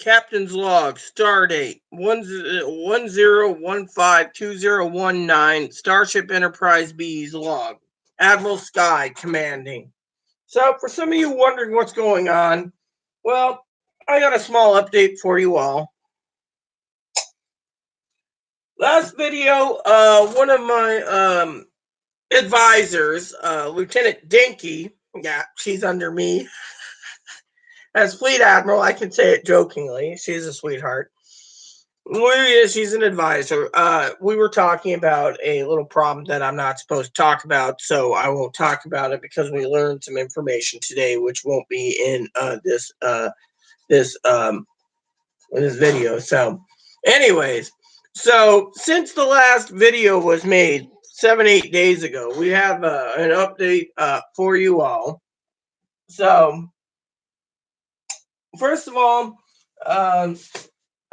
Captain's log, stardate 10152019, Starship Enterprise B's log. Admiral Sky commanding. So, for some of you wondering what's going on, well, I got a small update for you all. Last video, one of my advisors, Lieutenant Dinky, yeah, she's under me, as Fleet Admiral, I can say it jokingly. She's a sweetheart. She's an advisor. We were talking about a little problem that I'm not supposed to talk about, so I won't talk about it because we learned some information today, which won't be in this video. So, anyways, so since the last video was made 7-8 days ago, we have an update for you all. So, first of all, I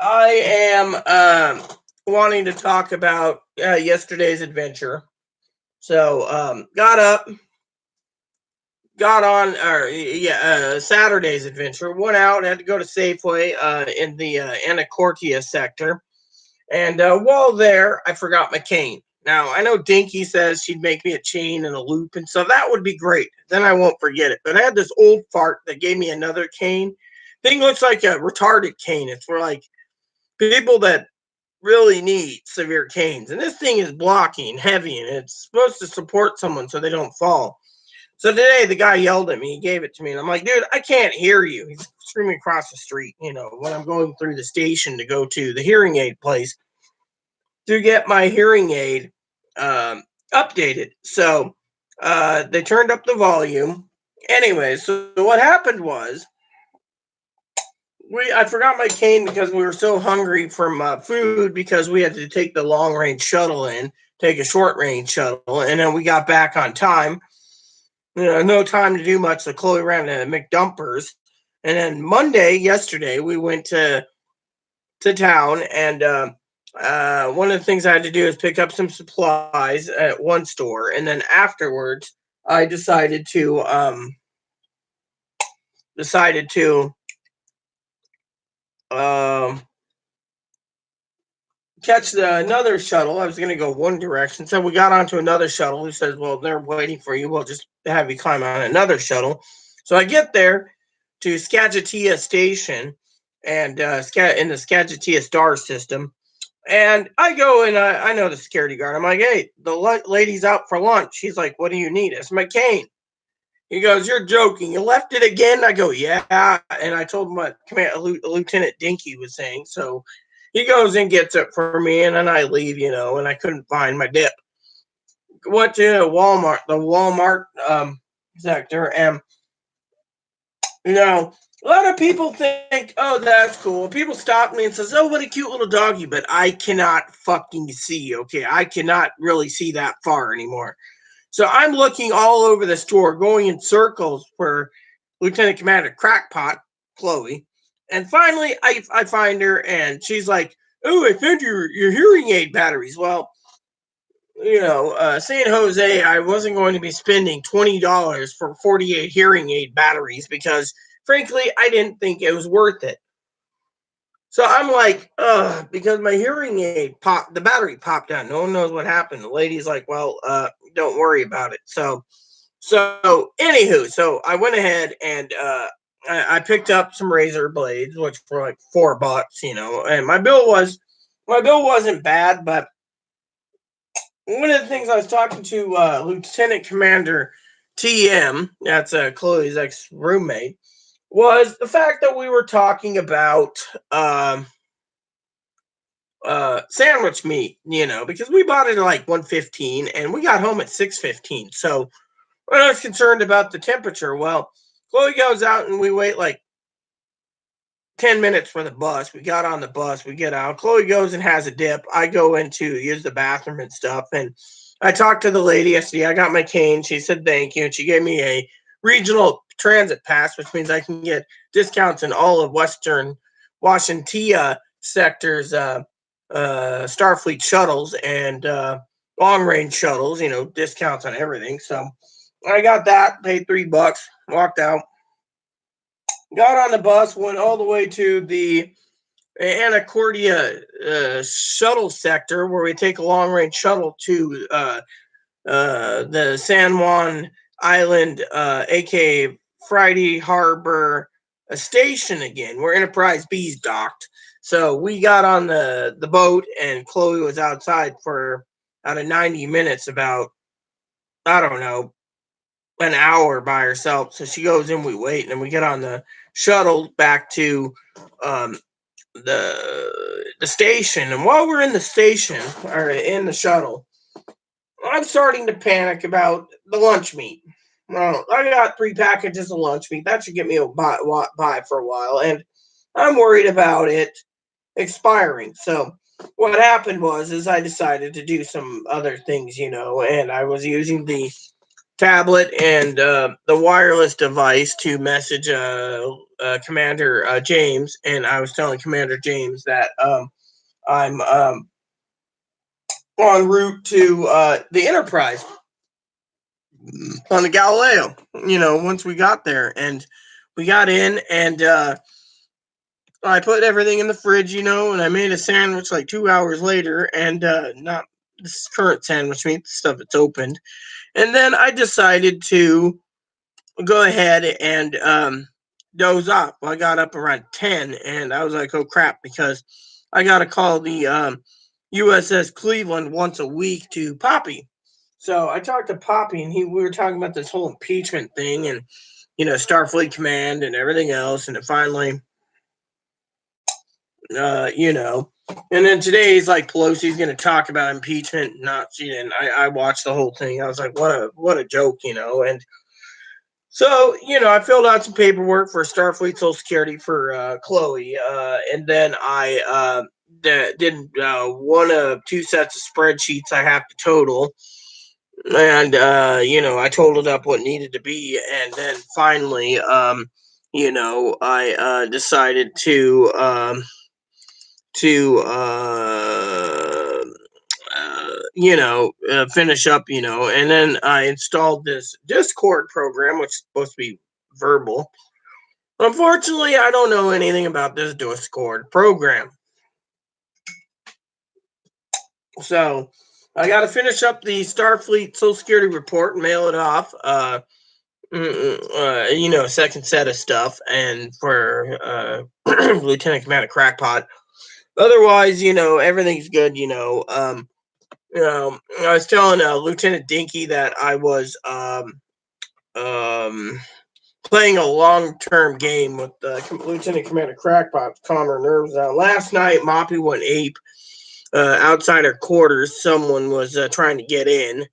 am wanting to talk about yesterday's adventure. So, got on, Saturday's adventure. Went out, had to go to Safeway in the Anacortia sector. And while there, I forgot my cane. Now, I know Dinky says she'd make me a chain and a loop, and so that would be great. Then I won't forget it. But I had this old fart that gave me another cane. Thing looks like a retarded cane. It's for like people that really need severe canes. And this thing is blocky and heavy, and it's supposed to support someone so they don't fall. So today the guy yelled at me, he gave it to me, and I'm like, dude, I can't hear you. He's screaming across the street, when I'm going through the station to go to the hearing aid place to get my hearing aid updated. So they turned up the volume. Anyway, so what happened was I forgot my cane because we were so hungry from food because we had to take the long range shuttle in, take a short range shuttle, and then we got back on time. No time to do much. So Chloe ran to McDumpers, and then yesterday, we went to town, and one of the things I had to do is pick up some supplies at one store, and then afterwards, I decided to um, catch another shuttle. I was going to go one direction. So we got onto another shuttle. He says, well, they're waiting for you. We'll just have you climb on another shuttle. So I get there to Skagittia Station and in the Skagittia star system. And I go and I know the security guard. I'm like, hey, the lady's out for lunch. He's like, what do you need? It's my cane. He goes, you're joking. You left it again? I go, yeah. And I told him what Lieutenant Dinky was saying. So he goes and gets it for me, and then I leave, and I couldn't find my dip. Went to the Walmart sector, and, a lot of people think, oh, that's cool. People stop me and says, oh, what a cute little doggy, but I cannot fucking see, okay? I cannot really see that far anymore. So I'm looking all over the store, going in circles for Lieutenant Commander Crackpot, Chloe. And finally, I find her, and she's like, oh, I found your hearing aid batteries. Well, San Jose, I wasn't going to be spending $20 for 48 hearing aid batteries because, frankly, I didn't think it was worth it. So I'm like, because my hearing aid the battery popped out. No one knows what happened. The lady's like, well, don't worry about it. So anywho, so I went ahead and I picked up some razor blades, which were like $4, and my bill wasn't bad, but one of the things I was talking to Lieutenant Commander TM, that's Chloe's ex-roommate, was the fact that we were talking about sandwich meat, because we bought it at like 1:15 and we got home at 6:15. So when I was concerned about the temperature, well, Chloe goes out and we wait like 10 minutes for the bus. We got on the bus, we get out. Chloe goes and has a dip. I go in to use the bathroom and stuff. And I talked to the lady. I said, I got my cane. She said, thank you. And she gave me a regional transit pass, which means I can get discounts in all of Western Washington sectors, Starfleet shuttles and long range shuttles, discounts on everything. So I got that, paid $3, walked out. Got on the bus, went all the way to the Anacordia shuttle sector, where we take a long range shuttle to the San Juan Island, aka Friday Harbor station again, where Enterprise B's docked. So we got on the boat, and Chloe was outside for out of 90 minutes, about, I don't know, an hour by herself. So she goes in, we wait, and then we get on the shuttle back to um, the station. And while we're in the station, or in the shuttle, I'm starting to panic about the lunch meat. Well, I got 3 packages of lunch meat. That should get me by for a while, and I'm worried about it expiring. So what happened was, is I decided to do some other things, and I was using the tablet and the wireless device to message Commander James, and I was telling Commander James that I'm en route to the Enterprise on the Galileo. Once we got there, and we got in, and I put everything in the fridge, and I made a sandwich like 2 hours later, and not this current sandwich meat, the stuff that's opened. And then I decided to go ahead and doze off. Well, I got up around 10, and I was like, oh crap, because I got to call the USS Cleveland once a week to Poppy. So I talked to Poppy, and we were talking about this whole impeachment thing, and Starfleet Command and everything else, and it finally, and then today he's like, Pelosi's going to talk about impeachment, not she didn't. I watched the whole thing. I was like, what a joke, and so, I filled out some paperwork for Starfleet Social Security for Chloe, and then I did one of 2 sets of spreadsheets I have to total, and I totaled up what needed to be, and then finally, I decided to finish up, and then I installed this Discord program, which is supposed to be verbal. Unfortunately, I don't know anything about this Discord program. So I got to finish up the Starfleet Social Security report and mail it off. Second set of stuff, and for Lieutenant Commander Crackpot. Otherwise, everything's good. I was telling Lieutenant Dinky that I was playing a long-term game with Lieutenant Commander Crackpot to calm her nerves down. Last night, Moppy went ape outside her quarters. Someone was trying to get in,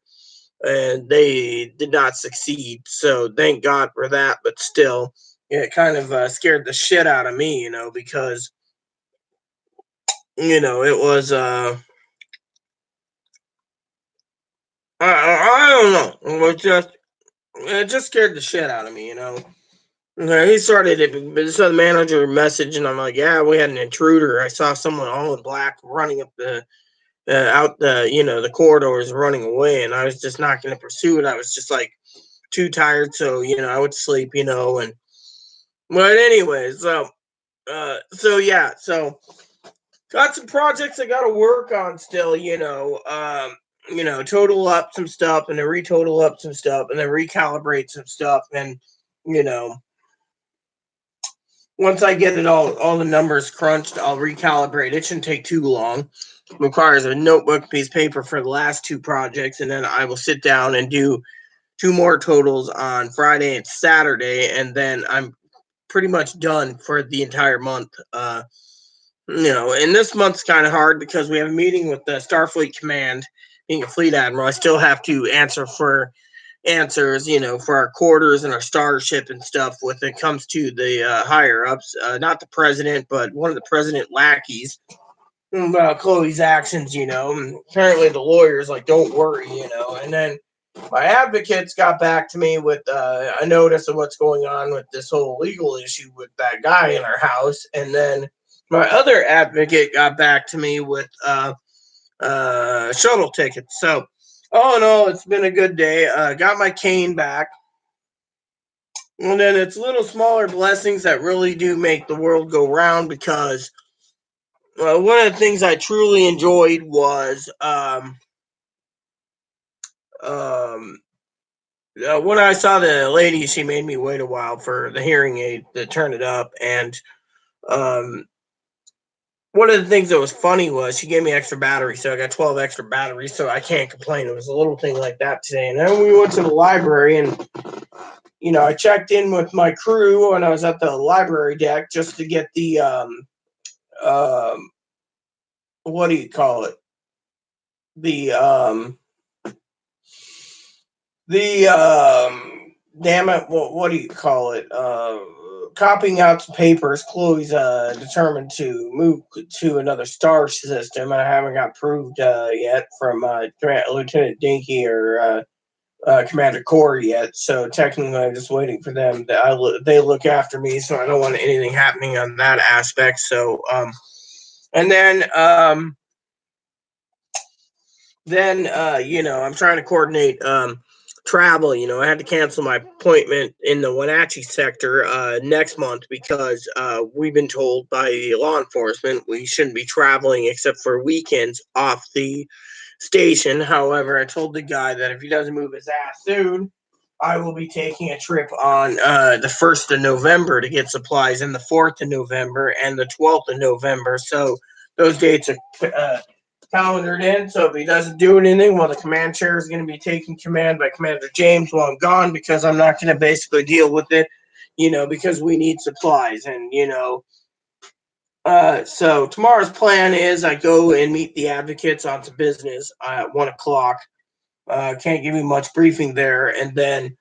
and they did not succeed. So thank God for that. But still, it kind of scared the shit out of me, because it was I don't know. It just scared the shit out of me, He started it, but so the manager message, and I'm like, yeah, we had an intruder. I saw someone all in black running up the out the corridors, running away, and I was just not going to pursue it. I was just like too tired, so I would sleep, and but anyway, so yeah, so got some projects I got to work on still, total up some stuff, and then retotal up some stuff, and then recalibrate some stuff, and you know once I get it all the numbers crunched, I'll recalibrate. It shouldn't take too long. It requires a notebook, piece of paper for the last 2 projects, and then I will sit down and do 2 more totals on Friday and Saturday, and then I'm pretty much done for the entire month. And this month's kind of hard because we have a meeting with the Starfleet Command. Being a fleet admiral, I still have to answer for answers, for our quarters and our starship and stuff when it comes to the higher ups, not the president, but one of the president lackeys about Chloe's actions, and apparently the lawyer's like, don't worry, and then my advocates got back to me with a notice of what's going on with this whole legal issue with that guy in our house, and then my other advocate got back to me with shuttle tickets. So all in all, it's been a good day. Got my cane back. And then it's little smaller blessings that really do make the world go round, because one of the things I truly enjoyed was um, when I saw the lady. She made me wait a while for the hearing aid to turn it up, and um, one of the things that was funny was she gave me extra batteries, so I got 12 extra batteries, so I can't complain. It was a little thing like that today. And then we went to the library, and I checked in with my crew when I was at the library deck just to get the um, what do you call it? The damn it, what do you call it? Copying out some papers. Chloe's determined to move to another star system, and I haven't got proved yet from Lieutenant Dinky or Commander Corey yet. So technically, I'm just waiting for them. They look after me, so I don't want anything happening on that aspect. So and then I'm trying to coordinate travel. I had to cancel my appointment in the Wenatchee sector next month because we've been told by law enforcement we shouldn't be traveling except for weekends off the station. However, I told the guy that if he doesn't move his ass soon, I will be taking a trip on the 1st of November to get supplies, and the 4th of November and the 12th of November. So those dates are calendared in. So if he doesn't do anything, well, the command chair is going to be taking command by Commander James while I'm gone, because I'm not going to basically deal with it, because we need supplies. And, so tomorrow's plan is I go and meet the advocates on some business at 1 o'clock. Can't give you much briefing there. And then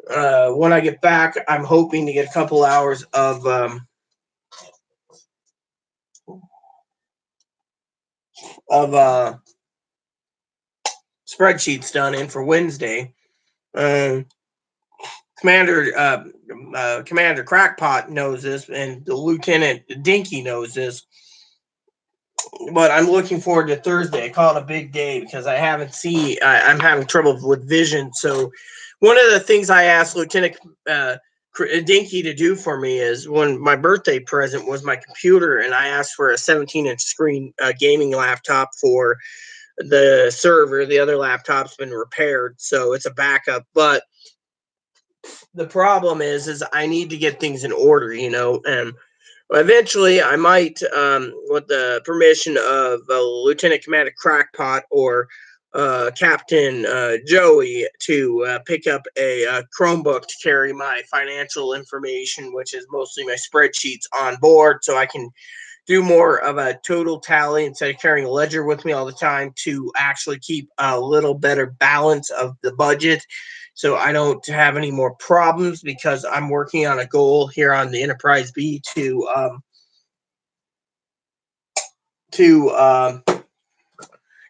when I get back, I'm hoping to get a couple hours of spreadsheets done in for Wednesday. Commander Crackpot knows this, and the Lieutenant Dinky knows this. But I'm looking forward to Thursday. I call it a big day because I'm having trouble with vision. So one of the things I asked Lieutenant Dinky to do for me is, when my birthday present was my computer, and I asked for a 17-inch screen gaming laptop for the server. The other laptop's been repaired, so it's a backup. But the problem is I need to get things in order, and eventually I might, with the permission of Lieutenant Commander Crackpot or Captain Joey, to pick up a Chromebook to carry my financial information, which is mostly my spreadsheets, on board, so I can do more of a total tally instead of carrying a ledger with me all the time, to actually keep a little better balance of the budget, so I don't have any more problems, because I'm working on a goal here on the Enterprise B to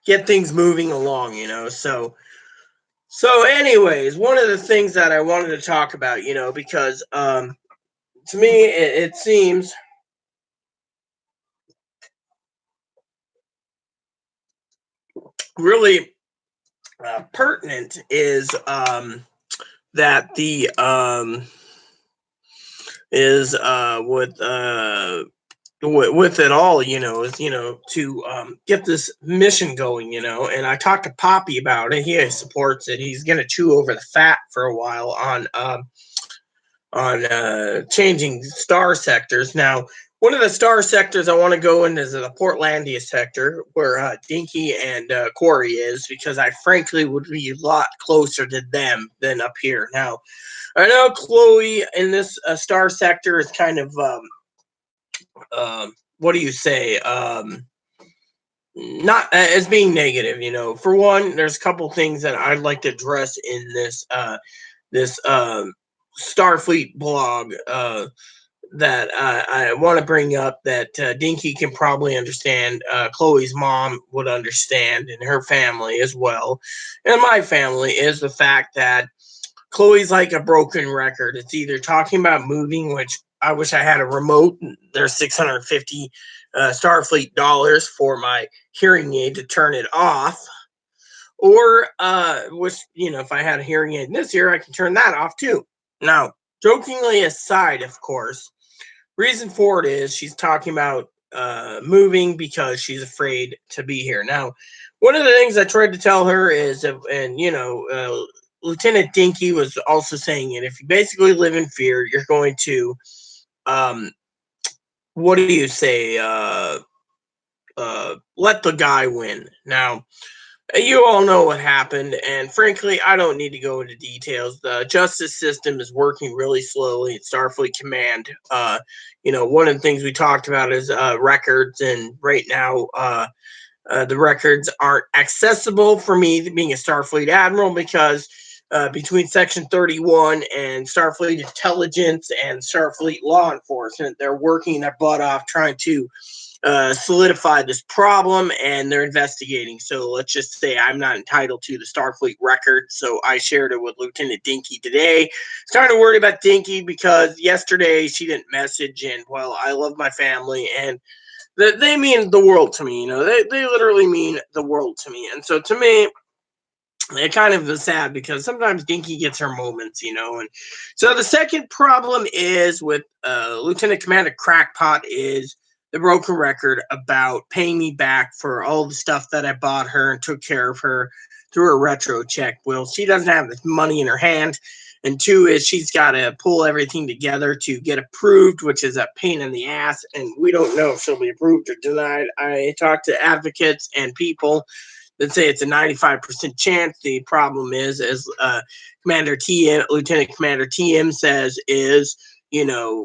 get things moving along, So anyways, one of the things that I wanted to talk about, because to me it seems really pertinent, is that the is with it all, is to get this mission going, and I talked to Poppy about it. He supports it. He's gonna chew over the fat for a while on changing star sectors. Now, one of the star sectors I want to go in is the Portlandia sector, where Dinky and Corey is, because I frankly would be a lot closer to them than up here. Now, I know Chloe in this star sector is kind of what do you say? Not as being negative, For one, there's a couple things that I'd like to address in this Starfleet blog that I want to bring up, that Dinky can probably understand. Chloe's mom would understand, and her family as well, and my family, is the fact that Chloe's like a broken record. It's either talking about moving, which I wish I had a remote. There's 650 Starfleet dollars for my hearing aid to turn it off. Or, which, if I had a hearing aid this year, I can turn that off too. Now, jokingly aside, of course, reason for it is she's talking about moving because she's afraid to be here. Now, one of the things I tried to tell her is, and Lieutenant Dinky was also saying it. If you basically live in fear, you're going to, um, what do you say? Let the guy win. Now, you all know what happened, and frankly, I don't need to go into details. The justice system is working really slowly at Starfleet Command. One of the things we talked about is records, and right now, the records aren't accessible for me being a Starfleet admiral because between Section 31 and Starfleet Intelligence and Starfleet Law Enforcement, they're working their butt off trying to solidify this problem, and they're investigating. So let's just say I'm not entitled to the Starfleet record. So I shared it with Lieutenant Dinky today. Starting to worry about Dinky because yesterday she didn't message, and well, I love my family, and they mean the world to me. They literally mean the world to me. And so to me, it kind of is sad because sometimes Dinky gets her moments. And so the second problem is with Lieutenant Commander Crackpot is the broken record about paying me back for all the stuff that I bought her and took care of her through a retro check. Well, she doesn't have the money in her hand. And two is she's got to pull everything together to get approved, which is a pain in the ass. And we don't know if she'll be approved or denied. I talked to advocates and people that say it's a 95% chance. The problem is, as Lieutenant Commander TM says, is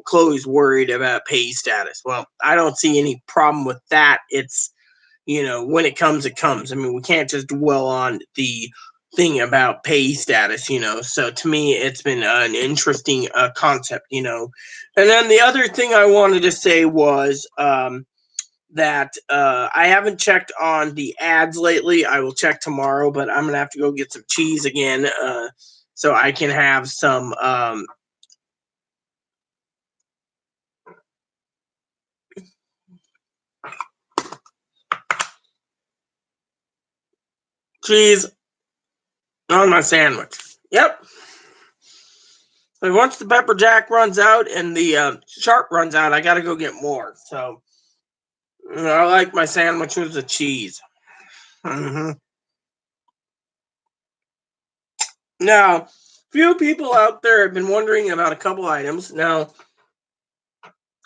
Chloe's worried about pay status. Well, I don't see any problem with that. It's when it comes, it comes. I mean, we can't just dwell on the thing about pay status. So to me, it's been an interesting concept. And then the other thing I wanted to say was that I haven't checked on the ads lately. I will check tomorrow, but I'm gonna have to go get some cheese again so I can have some cheese on my sandwich. Yep. So once the pepper jack runs out and the sharp runs out, I gotta go get more. So I like my sandwich with the cheese. Mm-hmm. Now, few people out there have been wondering about a couple items. Now,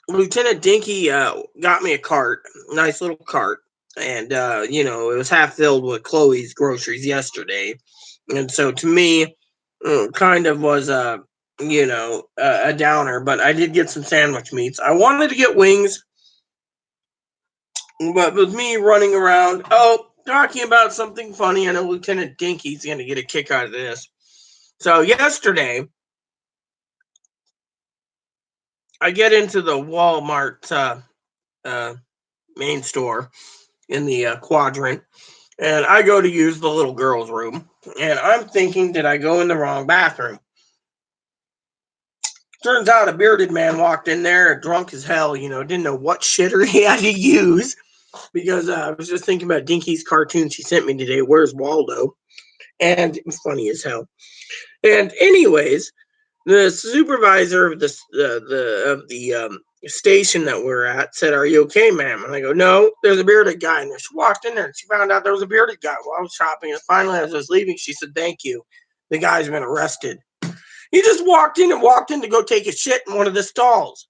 Lieutenant Dinky got me a cart, nice little cart, and it was half filled with Chloe's groceries yesterday, and so to me, kind of was a downer. But I did get some sandwich meats. I wanted to get wings, but with me running around, talking about something funny, I know Lieutenant Dinky's going to get a kick out of this. So yesterday, I get into the Walmart main store in the quadrant, and I go to use the little girl's room, and I'm thinking, did I go in the wrong bathroom? Turns out a bearded man walked in there, drunk as hell, didn't know what shitter he had to use, because I was just thinking about Dinky's cartoon she sent me today, Where's Waldo? And it was funny as hell. And anyways, the supervisor of the station that we're at said, "Are you okay, ma'am?" And I go, "No, there's a bearded guy in there." She walked in there and she found out there was a bearded guy while I was shopping. And finally, as I was leaving, she said, "Thank you. The guy's been arrested. He just walked in to go take a shit in one of the stalls.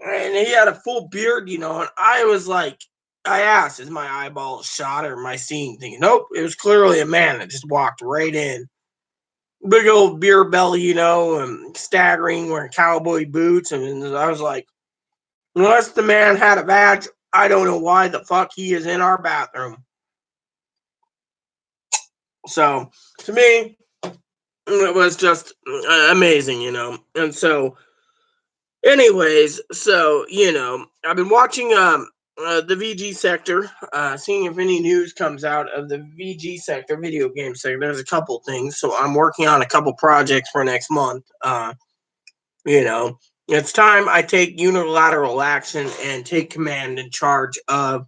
And he had a full beard, and I was like, I asked, is my eyeball shot or am I seeing things? Nope, it was clearly a man that just walked right in. Big old beer belly, and staggering, wearing cowboy boots. And I was like, unless the man had a badge, I don't know why the fuck he is in our bathroom. So to me, it was just amazing, And so, anyways, so I've been watching the VG sector, seeing if any news comes out of the VG sector, video game sector. There's a couple things, so I'm working on a couple projects for next month. It's time I take unilateral action and take command and charge of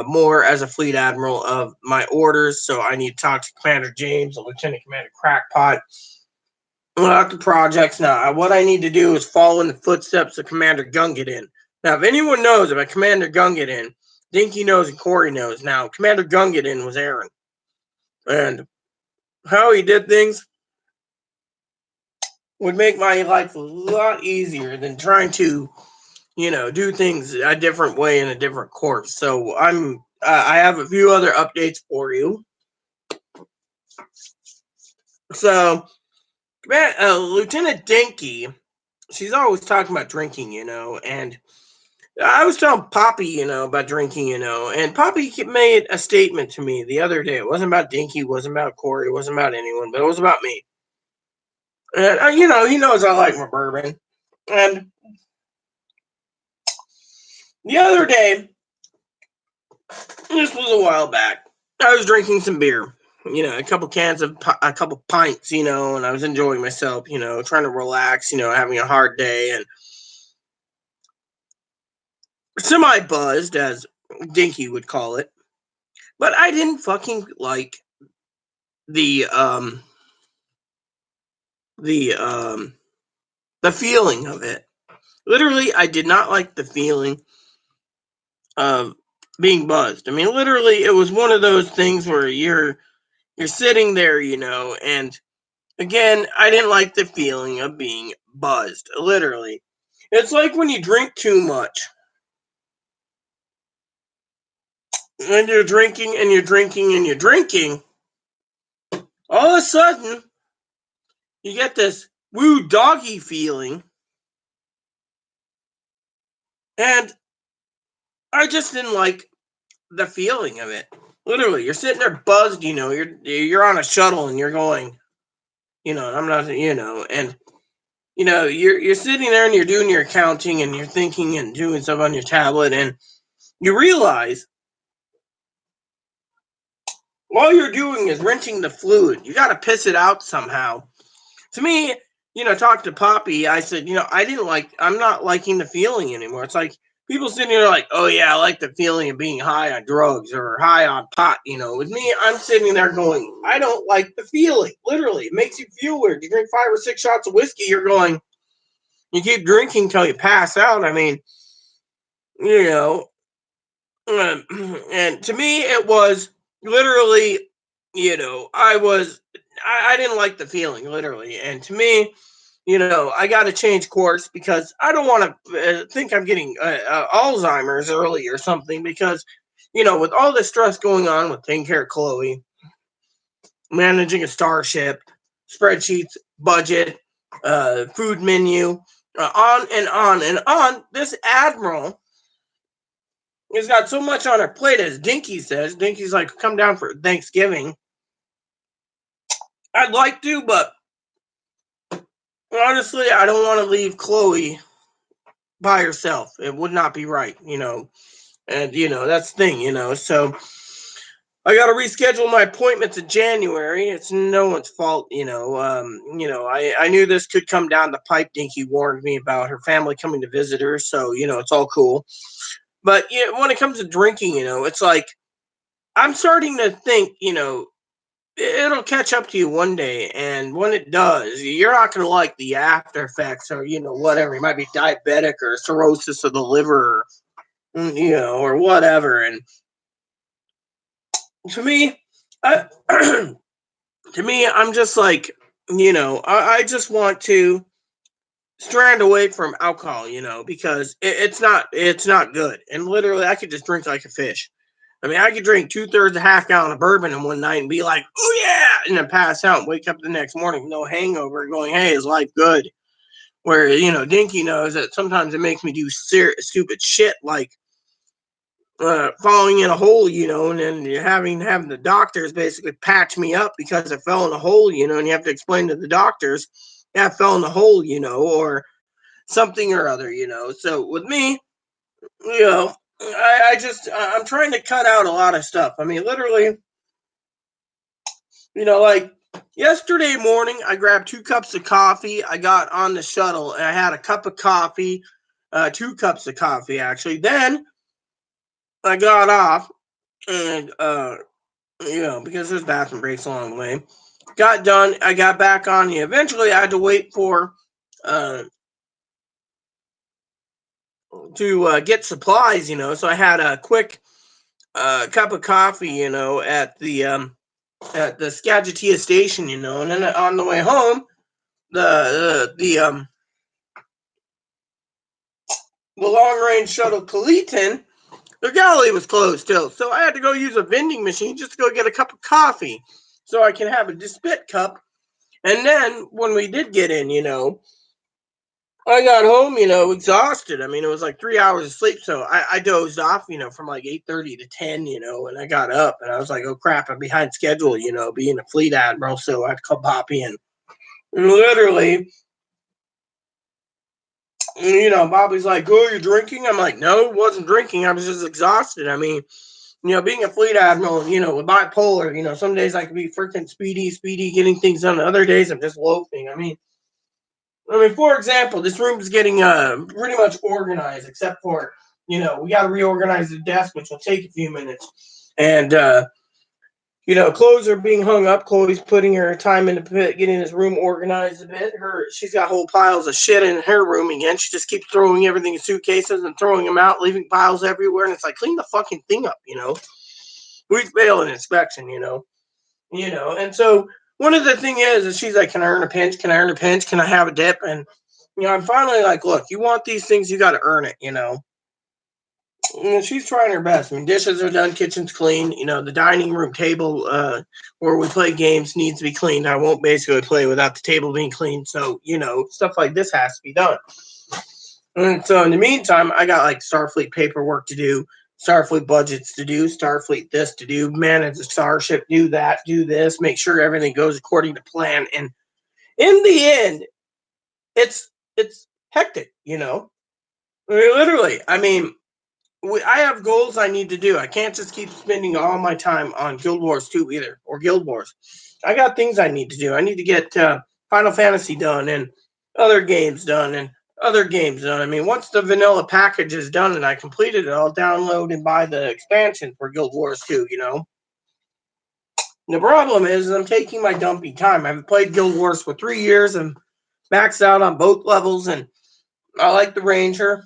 more as a fleet admiral of my orders. So I need to talk to Commander James and Lieutenant Commander Crackpot about the projects. Now, what I need to do is follow in the footsteps of Commander Gungadin. Now, if anyone knows about Commander Gungadin, Dinky knows and Corey knows. Now, Commander Gungadin was Aaron. And how he did things would make my life a lot easier than trying to, do things a different way in a different course. So I have a few other updates for you. So, Lieutenant Dinky, she's always talking about drinking, and I was telling Poppy, about drinking, and Poppy made a statement to me the other day. It wasn't about Dinky, it wasn't about Corey, it wasn't about anyone, but it was about me. And, he knows I like my bourbon. And the other day, this was a while back, I was drinking some beer, a couple cans of, a couple pints, and I was enjoying myself, trying to relax, having a hard day and semi buzzed, as Dinky would call it. But I didn't fucking like the the um the feeling of it. Literally, I did not like the feeling of being buzzed. I mean, literally, it was one of those things where you're sitting there, and again, I didn't like the feeling of being buzzed. Literally, it's like when you drink too much, and you're drinking and you're drinking and you're drinking. All of a sudden, you get this woo doggy feeling, and I just didn't like the feeling of it. Literally, you're sitting there buzzed, you're on a shuttle and you're going, I'm not, and you're sitting there and you're doing your accounting and you're thinking and doing stuff on your tablet, and you realize all you're doing is rinsing the fluid. You got to piss it out somehow. To me, talk to Poppy, I said, I'm not liking the feeling anymore. It's like people sitting here like, oh yeah, I like the feeling of being high on drugs or high on pot. With me, I'm sitting there going, I don't like the feeling. Literally, it makes you feel weird. You drink 5 or 6 shots of whiskey, you're going, you keep drinking till you pass out. I mean, you know, and to me, it was literally, I didn't like the feeling, literally. And to me, I got to change course because I don't want to think I'm getting Alzheimer's early or something. Because, with all the stress going on with taking care of Chloe, managing a starship, spreadsheets, budget, food menu, on and on and on, this admiral has got so much on her plate, as Dinky says. Dinky's like, come down for Thanksgiving. I'd like to, but honestly, I don't want to leave Chloe by herself. It would not be right, And that's the thing. So I got to reschedule my appointment to January. It's no one's fault, I knew this could come down the pipe. Dinky warned me about her family coming to visit her, so it's all cool. But when it comes to drinking, it's like I'm starting to think, it'll catch up to you one day, and when it does, you're not going to like the after effects, or whatever. You might be diabetic or cirrhosis of the liver, or whatever. And to me, I, to me, I'm just like, I just want to strand away from alcohol, because it's not good. And literally, I could just drink like a fish. I mean, I could drink 2/3 a half gallon of bourbon in one night and be like, oh yeah, and then pass out and wake up the next morning with no hangover, going, hey, is life good? Where, Dinky knows that sometimes it makes me do stupid shit like falling in a hole, and then having the doctors basically patch me up because I fell in a hole, and you have to explain to the doctors, yeah, I fell in the hole, or something or other, So with me, I'm trying to cut out a lot of stuff. I mean, literally, like yesterday morning, I grabbed 2 cups of coffee. I got on the shuttle and I had a cup of coffee, 2 cups of coffee actually. Then I got off and, because there's bathroom breaks along the way, got done. I got back on. Eventually, I had to wait for, uh, to get supplies, so I had a quick cup of coffee, at the Skagit station, and then on the way home, the long range shuttle Kalitin, the galley was closed still, so I had to go use a vending machine just to go get a cup of coffee, so I can have a spit cup. And then when we did get in, I got home, exhausted. I mean, it was like 3 hours of sleep, so I dozed off, from like 8:30 to 10, and I got up and I was like, oh crap, I'm behind schedule, being a fleet admiral, so I had to call Poppy and literally, Bobby's like, oh, you're drinking? I'm like, no, wasn't drinking. I was just exhausted. I mean, being a fleet admiral, with bipolar, some days I can be freaking speedy, getting things done. Other days I'm just loafing. I mean, for example, this room is getting pretty much organized, except for we got to reorganize the desk, which will take a few minutes, and clothes are being hung up. Chloe's putting her time into getting this room organized a bit. She's got whole piles of shit in her room again. She just keeps throwing everything in suitcases and throwing them out, leaving piles everywhere, and it's like clean the fucking thing up. We fail an inspection, and so one of the thing is she's like, can I earn a pinch? Can I earn a pinch? Can I have a dip? And I'm finally like, look, you want these things, you got to earn it. And she's trying her best. I mean, dishes are done, kitchen's clean. The dining room table where we play games needs to be cleaned. I won't basically play without the table being cleaned. So stuff like this has to be done. And so in the meantime, I got like Starfleet paperwork to do, Starfleet budgets to do, Starfleet this to do, manage the starship, do that, do this, make sure everything goes according to plan. And in the end, it's hectic. I mean, literally. I mean, I have goals I need to do. I can't just keep spending all my time on Guild Wars 2 either, or Guild Wars. I got things I need to do. I need to get Final Fantasy done and other games done and other games done. I mean, once the vanilla package is done and I completed it, I'll download and buy the expansion for Guild Wars 2. The problem is I'm taking my dumpy time. I haven't played Guild Wars for 3 years and maxed out on both levels, and I like the Ranger.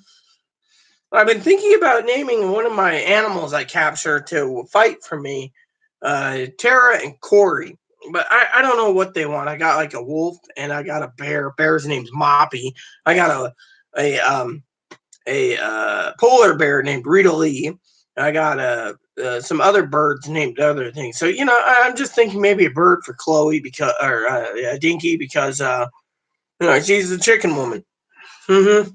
I've been thinking about naming one of my animals I capture to fight for me, Tara and Corey. But I don't know what they want. I got like a wolf and I got a bear. Bear's name's Moppy. I got a polar bear named Rita Lee. I got some other birds named other things. So I'm just thinking maybe a bird for Chloe because or Dinky because she's a chicken woman. Mm-hmm.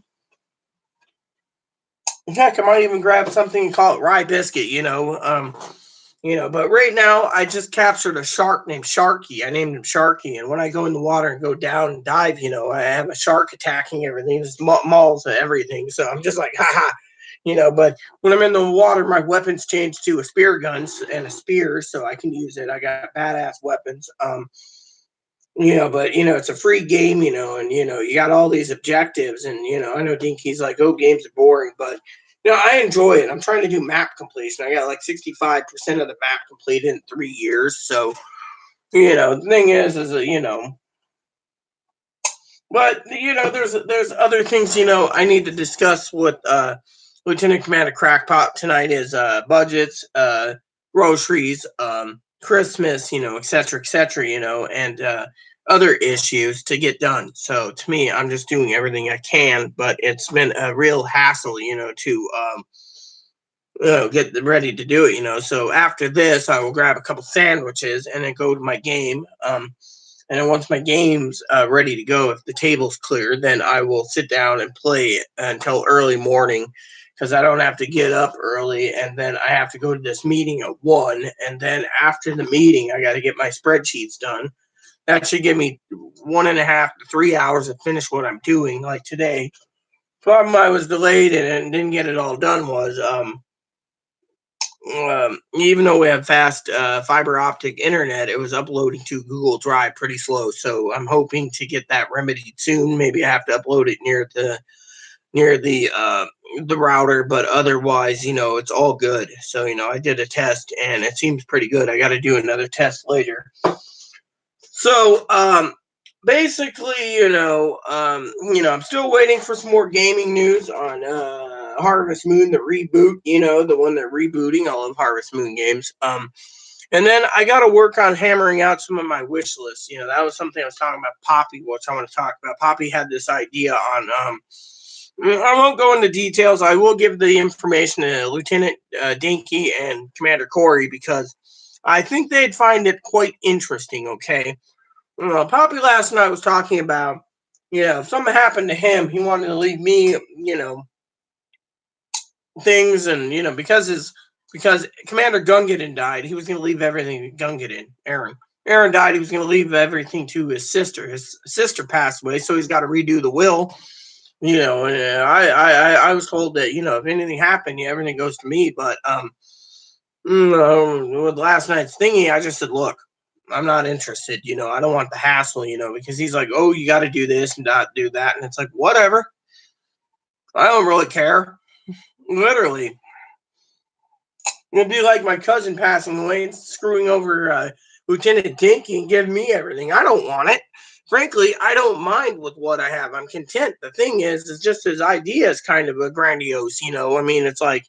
Heck, I might even grab something and call it Rye Biscuit. But right now I just captured a shark named Sharky. I named him Sharky, and when I go in the water and go down and dive, I have a shark attacking everything. Just mauls everything. So I'm just like, haha. But when I'm in the water, my weapons change to a spear guns and a spear, so I can use it. I got badass weapons. But it's a free game, and you got all these objectives, and I know Dinky's like, oh, games are boring, but I enjoy it. I'm trying to do map completion. I got like 65% of the map completed in 3 years. So, the thing is but there's other things, I need to discuss with Lieutenant Commander Crackpot tonight is budgets, groceries, Christmas, et cetera, and other issues to get done. So to me, I'm just doing everything I can, but it's been a real hassle, to get ready to do it. So after this, I will grab a couple sandwiches and then go to my game. And then once my game's ready to go, if the table's clear, then I will sit down and play it until early morning because I don't have to get up early. And then I have to go to this meeting at 1. And then after the meeting, I got to get my spreadsheets done. That should give me 1.5 to 3 hours to finish what I'm doing. Like today, problem I was delayed and didn't get it all done was even though we have fast fiber optic internet, it was uploading to Google Drive pretty slow. So I'm hoping to get that remedied soon. Maybe I have to upload it near the router, but otherwise, it's all good. So I did a test and it seems pretty good. I got to do another test later. So basically, I'm still waiting for some more gaming news on Harvest Moon, the reboot, the one they're rebooting. I love Harvest Moon games. And then I got to work on hammering out some of my wish lists. That was something I was talking about Poppy, which I want to talk about. Poppy had this idea on, I won't go into details. I will give the information to Lieutenant Dinky and Commander Corey because I think they'd find it quite interesting, okay? Poppy last night was talking about, if something happened to him, he wanted to leave me, things, and because Commander Gungadin died, he was going to leave everything to Gungadin. Aaron died. He was going to leave everything to his sister. His sister passed away, so he's got to redo the will. And I was told that if anything happened, everything goes to me. But with last night's thingy, I just said, look, I'm not interested. I don't want the hassle. Because he's like, oh, you got to do this and not do that, and it's like, whatever. I don't really care. Literally. It'd be like my cousin passing away and screwing over Lieutenant Dinky and giving me everything. I don't want it. Frankly, I don't mind with what I have. I'm content. The thing is just his idea is kind of a grandiose, I mean, it's like,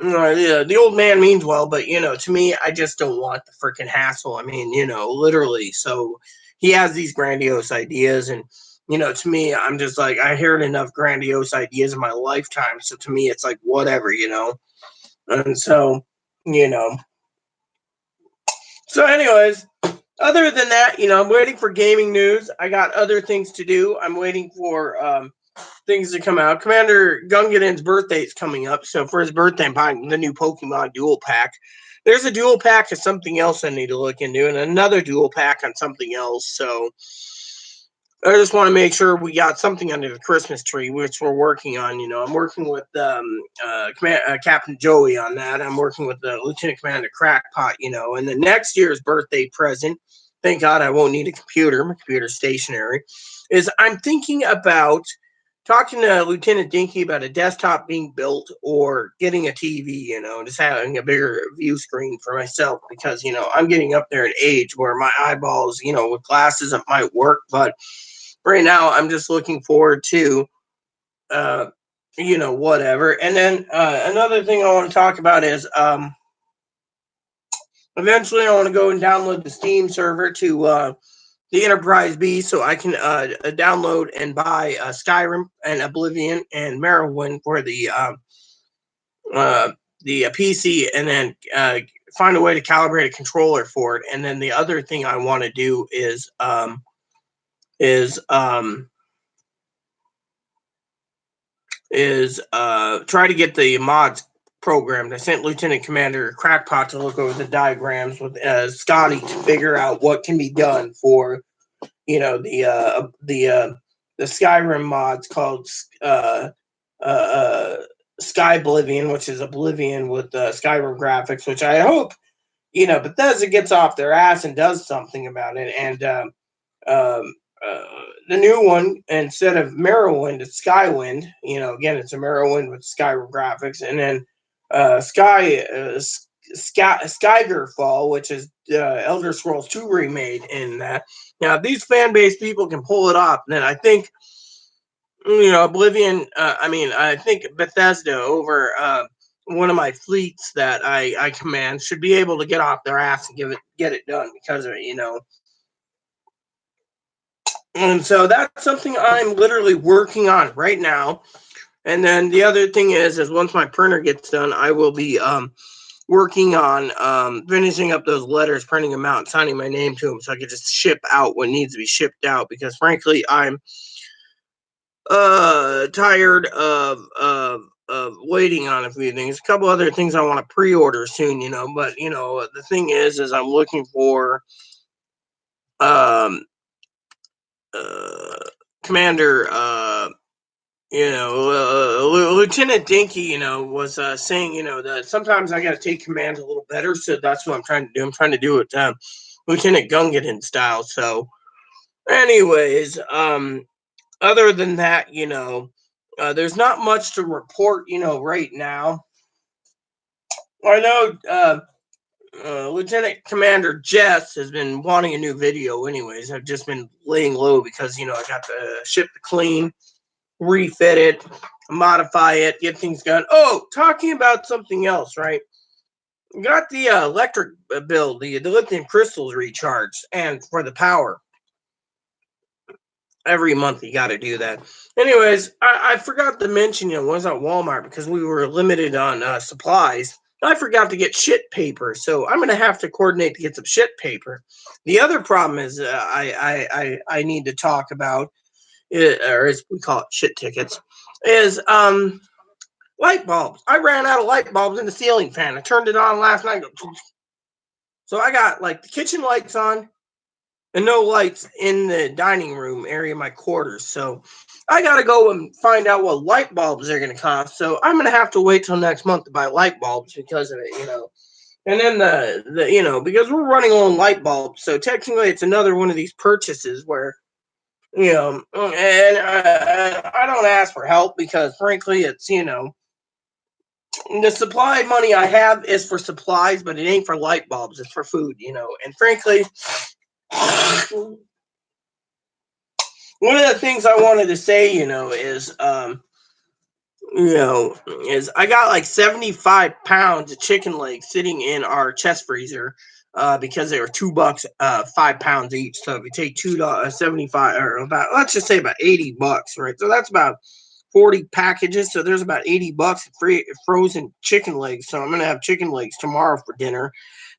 the old man means well, but, to me, I just don't want the freaking hassle. I mean, literally. So he has these grandiose ideas, and, to me, I'm just like, I heard enough grandiose ideas in my lifetime. So to me, it's like, whatever. And so, So anyways, other than that, I'm waiting for gaming news. I got other things to do. I'm waiting for things to come out. Commander Gungadin's birthday is coming up. So for his birthday, I'm buying the new Pokemon Dual Pack. There's a dual pack of something else I need to look into, and another dual pack on something else. So I just want to make sure we got something under the Christmas tree, which we're working on. I'm working with Captain Joey on that. I'm working with Lieutenant Commander Crackpot, and the next year's birthday present, thank God I won't need a computer. My computer's stationary, is I'm thinking about talking to Lieutenant Dinky about a desktop being built or getting a TV, just having a bigger view screen for myself because, I'm getting up there in age where my eyeballs, with glasses, it might work, but right now I'm just looking forward to whatever. And then another thing I want to talk about is eventually I want to go and download the Steam server to the Enterprise B so I can download and buy Skyrim and Oblivion and Morrowind for the PC, and then find a way to calibrate a controller for it. And then the other thing I want to do is try to get the mods programmed. I sent Lieutenant Commander Crackpot to look over the diagrams with Scotty to figure out what can be done for the Skyrim mods called Sky Oblivion, which is Oblivion with Skyrim graphics, which I hope Bethesda gets off their ass and does something about it. And the new one, instead of Morrowind, it's Skywind. Again, it's a Morrowind with Skyrim graphics, and then Skygerfall, which is Elder Scrolls 2 remade in that. Now, if these fan-based people can pull it off, then I think, Oblivion, I think Bethesda over one of my fleets that I command should be able to get off their ass and get it done because of it, And so that's something I'm literally working on right now. And then the other thing is once my printer gets done, I will be working on finishing up those letters, printing them out, and signing my name to them so I can just ship out what needs to be shipped out. Because frankly, I'm tired of waiting on a few things. A couple other things I want to pre-order soon, But the thing is I'm looking for Commander. Lieutenant Dinky, was saying, that sometimes I got to take command a little better. So that's what I'm trying to do. I'm trying to do it Lieutenant Gungadin style. So, anyways, other than that, there's not much to report, right now. I know Lieutenant Commander Jess has been wanting a new video. Anyways, I've just been laying low because I got the ship to clean. refit it, modify it, get things done. Oh, talking about something else, right? Got the electric bill, the lithium crystals recharged, and for the power. Every month you got to do that. Anyways, I forgot to mention, was at Walmart because we were limited on supplies. I forgot to get shit paper, so I'm gonna have to coordinate to get some shit paper. The other problem is I need to talk about, or as we call it, shit tickets, is light bulbs. I ran out of light bulbs in the ceiling fan. I turned it on last night. So I got like the kitchen lights on and no lights in the dining room area of my quarters. So I got to go and find out what light bulbs are going to cost. So I'm going to have to wait till next month to buy light bulbs because of it. And then because we're running on light bulbs. So technically it's another one of these purchases where, and I don't ask for help because frankly, it's the supply money I have is for supplies, but it ain't for light bulbs. It's for food. And frankly, one of the things I wanted to say, is I got like 75 pounds of chicken legs sitting in our chest freezer because they were $2, 5 pounds each. So if you take $2, 75, or about, let's just say about $80, right? So that's about 40 packages. So there's about $80 of free frozen chicken legs. So I'm going to have chicken legs tomorrow for dinner,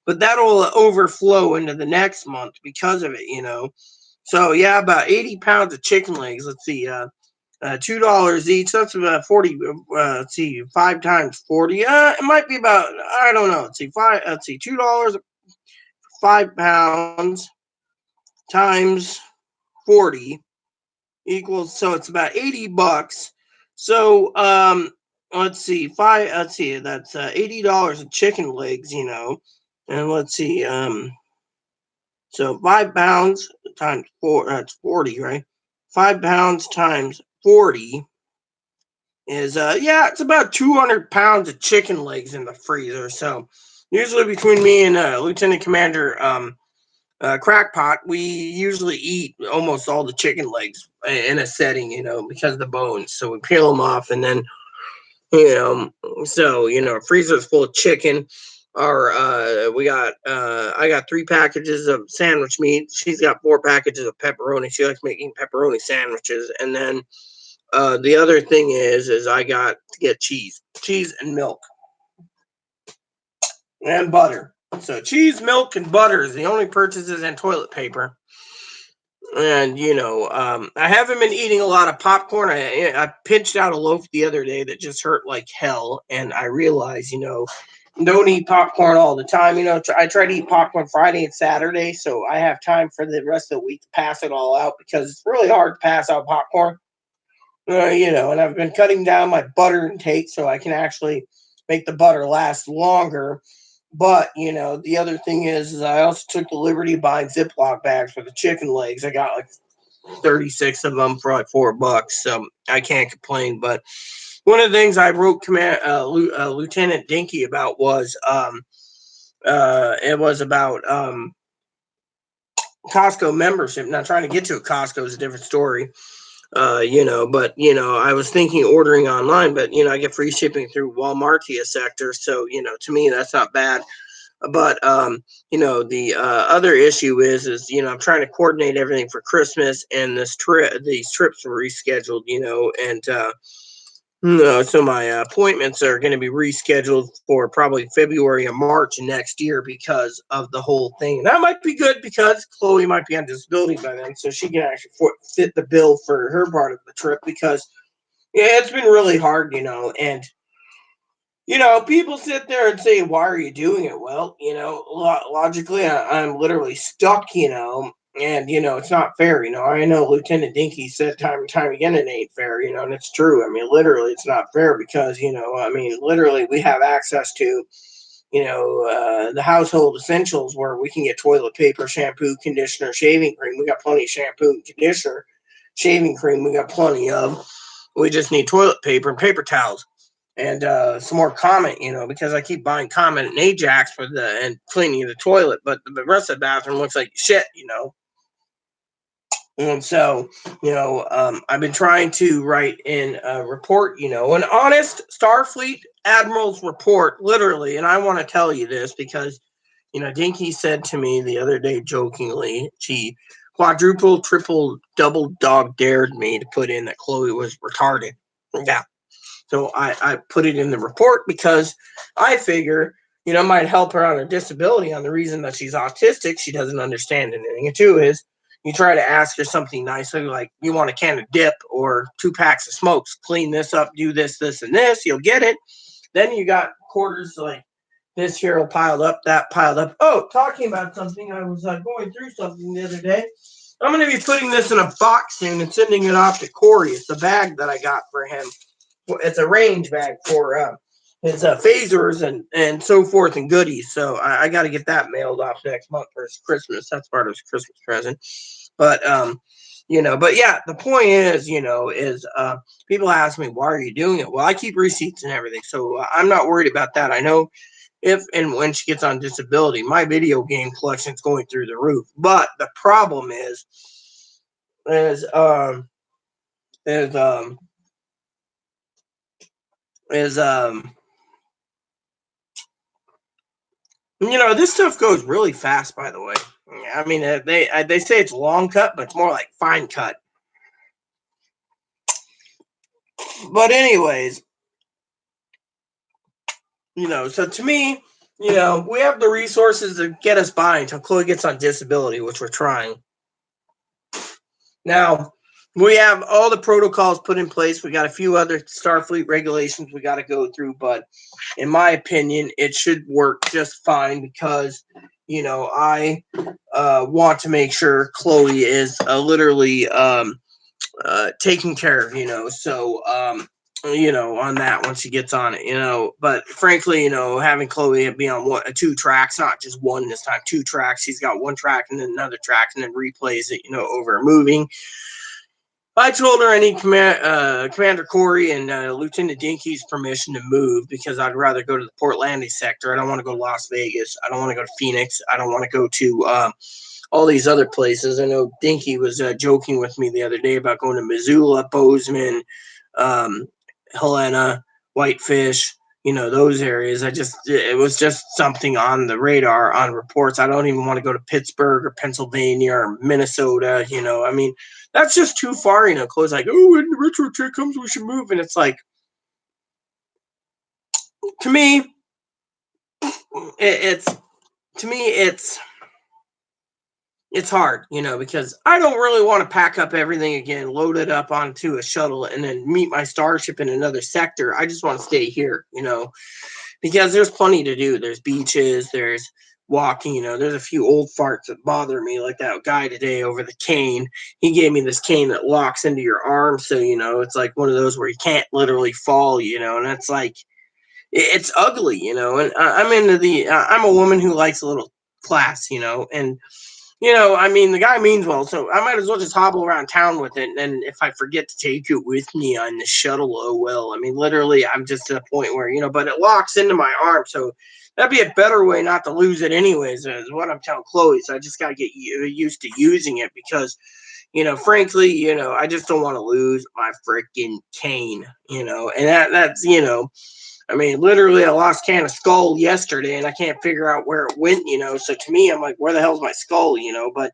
but that'll overflow into the next month because of it. So yeah, about 80 pounds of chicken legs. Let's see, $2 each. That's about 40. Let's see, 5 times 40. It might be about, I don't know. Let's see, five. Let's see, $2, 5 pounds times 40 equals. So it's about $80. So let's see, five. Let's see, that's $80 of chicken legs. And let's see, so 5 pounds times four. That's 40, right? 5 pounds times 40 is yeah, it's about 200 pounds of chicken legs in the freezer. So usually between me and Lieutenant Commander Crackpot, we usually eat almost all the chicken legs in a setting, because of the bones. So we peel them off, and then you know, freezer's full of chicken. Our we got I got 3 packages of sandwich meat. She's got 4 packages of pepperoni. She likes making pepperoni sandwiches, and then the other thing is I got to get cheese and milk and butter. So cheese, milk, and butter is the only purchases, and toilet paper. And I haven't been eating a lot of popcorn. I pinched out a loaf the other day that just hurt like hell, and I realized don't eat popcorn all the time. I try to eat popcorn Friday and Saturday, so I have time for the rest of the week to pass it all out because it's really hard to pass out popcorn. And I've been cutting down my butter intake so I can actually make the butter last longer. But the other thing is I also took the liberty of buying Ziploc bags for the chicken legs. I got like 36 of them for like $4, so I can't complain. But one of the things I wrote Lieutenant Dinky about was it was about Costco membership. Now trying to get to a Costco is a different story. But I was thinking ordering online, but I get free shipping through Walmartia sector, so to me that's not bad. But the other issue is I'm trying to coordinate everything for Christmas, and these trips were rescheduled, and no, so my appointments are going to be rescheduled for probably February or March next year because of the whole thing. And that might be good because Chloe might be on disability by then, so she can actually fit the bill for her part of the trip. Because yeah, it's been really hard, and people sit there and say, "Why are you doing it?" Well, logically, I'm literally stuck, and it's not fair. I know Lieutenant Dinky said time and time again it ain't fair, and it's true. I mean, literally, it's not fair because I mean, literally, we have access to the household essentials where we can get toilet paper, shampoo, conditioner, shaving cream. We got plenty of shampoo and conditioner, shaving cream. We got plenty of. We just need toilet paper and paper towels and some more Comet, because I keep buying Comet and Ajax and cleaning the toilet, but the rest of the bathroom looks like shit. And so, I've been trying to write in a report, an honest Starfleet admiral's report, literally. And I want to tell you this because, Dinky said to me the other day jokingly, she quadruple, triple, double dog dared me to put in that Chloe was retarded. Yeah. So I put it in the report because I figure, it might help her on her disability on the reason that she's autistic. She doesn't understand anything. And two is you try to ask her something nice, like you want a can of dip or 2 packs of smokes, clean this up, do this, this, and this, you'll get it. Then you got quarters like this here piled up, that piled up. Oh, talking about something, I was going through something the other day. I'm going to be putting this in a box soon and sending it off to Corey. It's a bag that I got for him. It's a range bag for his phasers and so forth and goodies. So I got to get that mailed off next month for his Christmas. That's part of his Christmas present. But but yeah, the point is, people ask me, why are you doing it? Well, I keep receipts and everything, so I'm not worried about that. I know if and when she gets on disability, my video game collection's going through the roof. But the problem is um is um is this stuff goes really fast, by the way. I mean, they say it's long cut, but it's more like fine cut. But anyways, so to me, we have the resources to get us by until Chloe gets on disability, which we're trying. Now, we have all the protocols put in place. We got a few other Starfleet regulations we got to go through, but in my opinion, it should work just fine because, I want to make sure Chloe is literally taken care of, so on that once she gets on it, but frankly, having Chloe be on 2 tracks, not just one this time, 2 tracks. She's got 1 track and then another track and then replays it, over moving. I told her I need Commander Corey and Lieutenant Dinky's permission to move because I'd rather go to the Portlandia sector. I don't want to go to Las Vegas. I don't want to go to Phoenix. I don't want to go to all these other places. I know Dinky was joking with me the other day about going to Missoula, Bozeman, Helena, Whitefish, those areas. It was just something on the radar on reports. I don't even want to go to Pittsburgh or Pennsylvania or Minnesota. I mean, that's just too far. Chloe's like, oh, when the retro trick comes, we should move. And it's like, to me, it's hard, because I don't really want to pack up everything again, load it up onto a shuttle, and then meet my starship in another sector. I just want to stay here, because there's plenty to do. There's beaches, there's walking, there's a few old farts that bother me, like that guy today over the cane. He gave me this cane that locks into your arm, so it's like one of those where you can't literally fall, and it's like it's ugly, and I'm into I'm a woman who likes a little class, and I mean, the guy means well, so I might as well just hobble around town with it. And if I forget to take it with me on the shuttle, oh well. I mean, literally, I'm just to the point where, but it locks into my arm. So that'd be a better way not to lose it, anyways, is what I'm telling Chloe. So I just got to get used to using it because, frankly, I just don't want to lose my freaking cane, and that's, I mean, literally, I lost can of skull yesterday, and I can't figure out where it went. So to me, I'm like, where the hell's my skull? But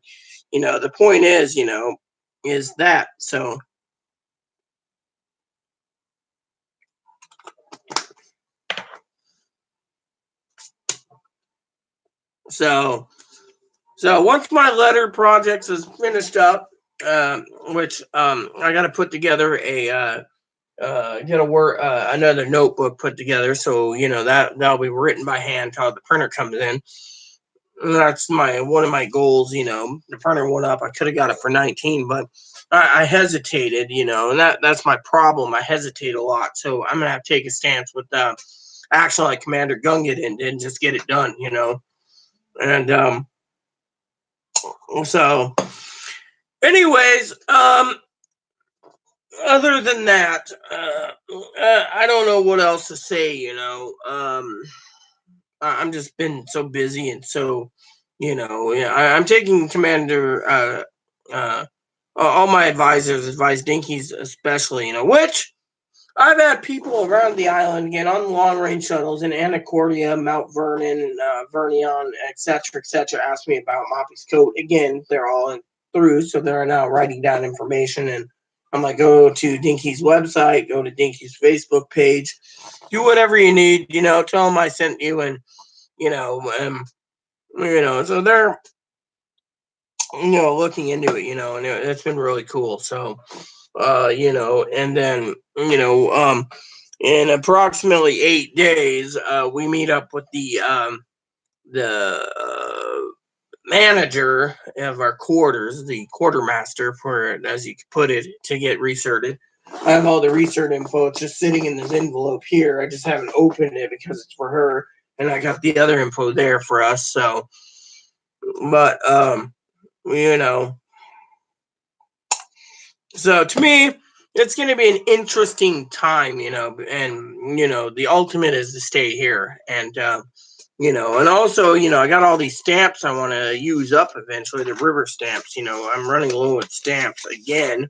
the point is that. So once my letter projects is finished up, which I got to put together get a word another notebook put together, so that'll be written by hand till the printer comes in. That's one of my goals. The printer went up. I could have got it for 19, but I hesitated, and that's my problem. I hesitate a lot, so I'm gonna have to take a stance with action like Commander Gungan and just get it done, and so anyways, other than that, I don't know what else to say. I'm just been so busy and so, yeah. I'm taking Commander all my advisors advise Dinkies especially, which I've had people around the island again on long range shuttles in Anacordia, Mount Vernon, Vernion, etc., ask me about Moppy's coat. Again, they're all through, so they're now writing down information. And I'm like, go to Dinky's website, go to Dinky's Facebook page, do whatever you need. Tell them I sent you, and you know, um, so they're looking into it. And it's been really cool. So, and then in approximately 8 days, we meet up with the manager of our quarters, the quartermaster, for as you could put it, to get recerted. I have all the recert info. It's just sitting in this envelope here. I just haven't opened it because it's for her, and I got the other info there for us. So, but you know, so to me, it's going to be an interesting time, and the ultimate is to stay here, and and also, I got all these stamps I want to use up eventually, the river stamps. I'm running low with stamps again,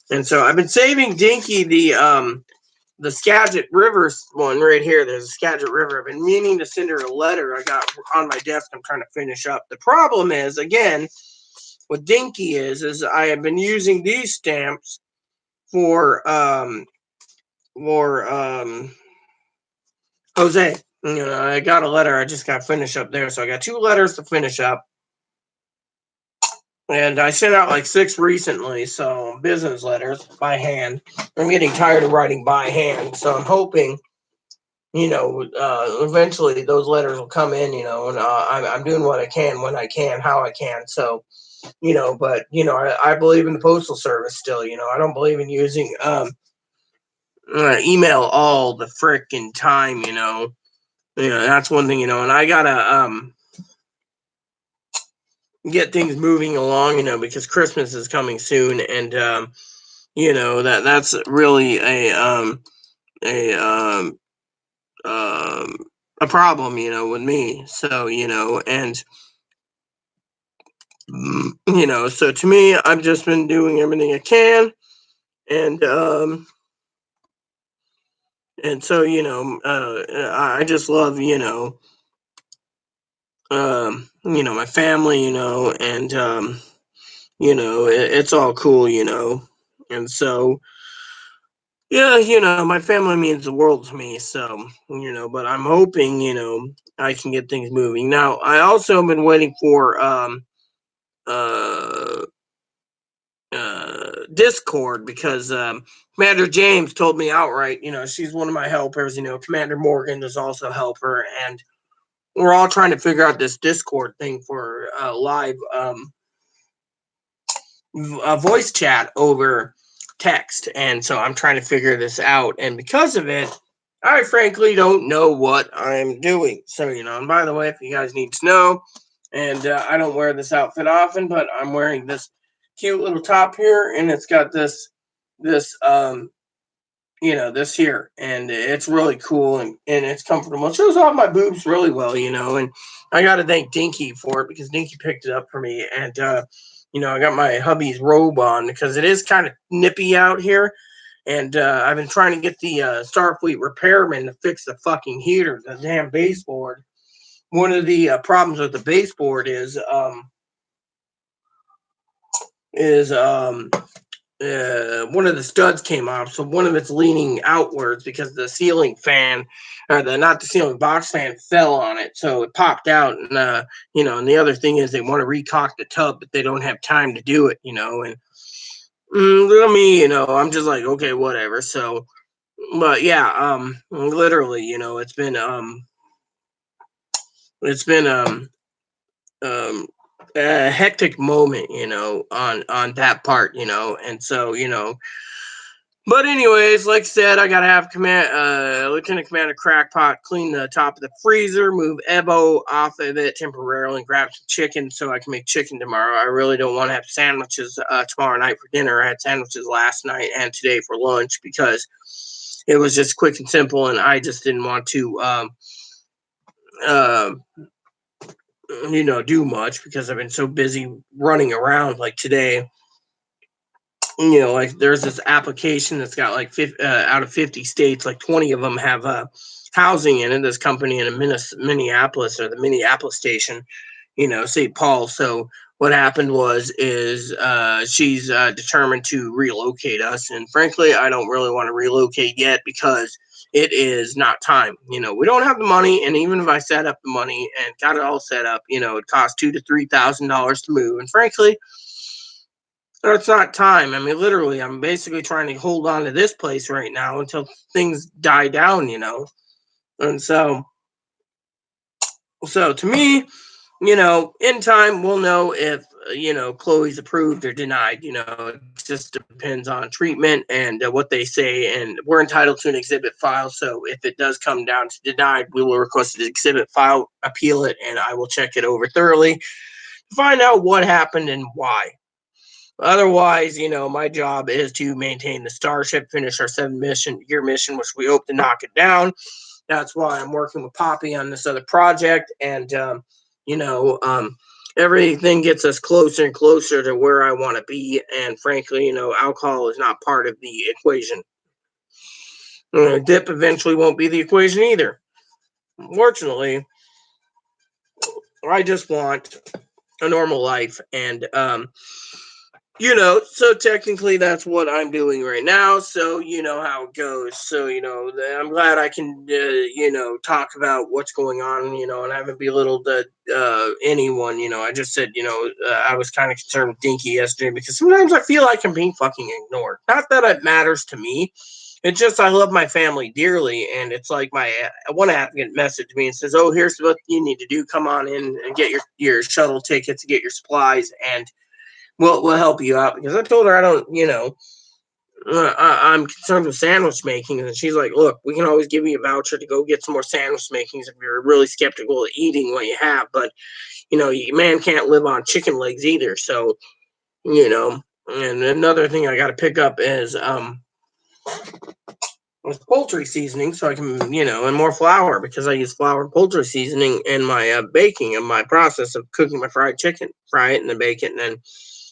and so I've been saving Dinky the Skagit River one right here. There's a Skagit River. I've been meaning to send her a letter. I got on my desk. I'm trying to finish up. The problem is, again, what Dinky is I have been using these stamps for Jose. I got a letter. I just got to finish up there. So I got 2 letters to finish up. And I sent out like 6 recently, so business letters by hand. I'm getting tired of writing by hand, so I'm hoping, eventually those letters will come in, and I'm doing what I can, when I can, how I can. So, but, I believe in the Postal Service still, I don't believe in using email all the frickin' time, that's one thing, and I gotta get things moving along, because Christmas is coming soon, and that's really a um a problem, with me. So, and so to me, I've just been doing everything I can, and so I just love my family, and it's all cool, and so yeah, my family means the world to me. So, but I'm hoping, I can get things moving. Now, I also have been waiting for uh, Discord, because Commander James told me outright, she's one of my helpers. Commander Morgan is also a helper, and we're all trying to figure out this Discord thing for live voice chat over text. And so I'm trying to figure this out. And because of it, I frankly don't know what I'm doing. So, and by the way, if you guys need to know, and I don't wear this outfit often, but I'm wearing this cute little top here, and it's got this, this here, and it's really cool, and it's comfortable. It shows off my boobs really well, and I got to thank Dinky for it, because Dinky picked it up for me. And, I got my hubby's robe on because it is kind of nippy out here. And I've been trying to get the Starfleet repairman to fix the fucking heater, the damn baseboard. One of the problems with the baseboard is one of the studs came off, so one of it's leaning outwards because the ceiling fan, or not the ceiling, box fan fell on it, so it popped out. And and the other thing is they want to recock the tub, but they don't have time to do it, and little me, I'm just like, okay, whatever. So, but yeah, literally, it's been um a hectic moment, on that part, and so, but anyways, like I said, I gotta have Lieutenant Commander Crackpot clean the top of the freezer, move Ebo off of it temporarily, and grab some chicken so I can make chicken tomorrow. I really don't want to have sandwiches tomorrow night for dinner. I had sandwiches last night and today for lunch, because it was just quick and simple, and I just didn't want to uh, do much, because I've been so busy running around like today. like there's this application that's got like out of 50 states, like 20 of them have housing in it. This company in Minneapolis, or the Minneapolis station, St. Paul. So what happened is she's determined to relocate us, and frankly, I don't really want to relocate yet because it is not time. We don't have the money, and even if I set up the money and got it all set up, it costs $2,000 to $3,000 to move, and frankly, it's not time. I mean, literally, I'm basically trying to hold on to this place right now until things die down. And so to me, in time, we'll know if, Chloe's approved or denied. It just depends on treatment and what they say. And we're entitled to an exhibit file. So if it does come down to denied, we will request an exhibit file, appeal it, and I will check it over thoroughly to find out what happened and why. Otherwise, my job is to maintain the Starship, finish our 7-year mission, which we hope to knock it down. That's why I'm working with Poppy on this other project, and you know, um, everything gets us closer and closer to where I want to be. And frankly, alcohol is not part of the equation. Dip eventually won't be the equation either. Fortunately, I just want a normal life, and so technically that's what I'm doing right now. So you know how it goes. So I'm glad I can talk about what's going on. And I haven't belittled anyone. I just said I was kind of concerned with Dinky yesterday because sometimes I feel like I'm being fucking ignored. Not that it matters to me. It's just I love my family dearly, and it's like my one advocate messaged me and says, "Oh, here's what you need to do. Come on in and get your shuttle tickets, get your supplies, and we'll help you out." Because I told her I don't, I'm concerned with sandwich making, and she's like, "Look, we can always give you a voucher to go get some more sandwich makings if you're really skeptical of eating what you have, but you man can't live on chicken legs either." So and another thing I got to pick up is with poultry seasoning, so I can and more flour, because I use flour and poultry seasoning in my baking, and my process of cooking my fried chicken, fry it and then bake it and then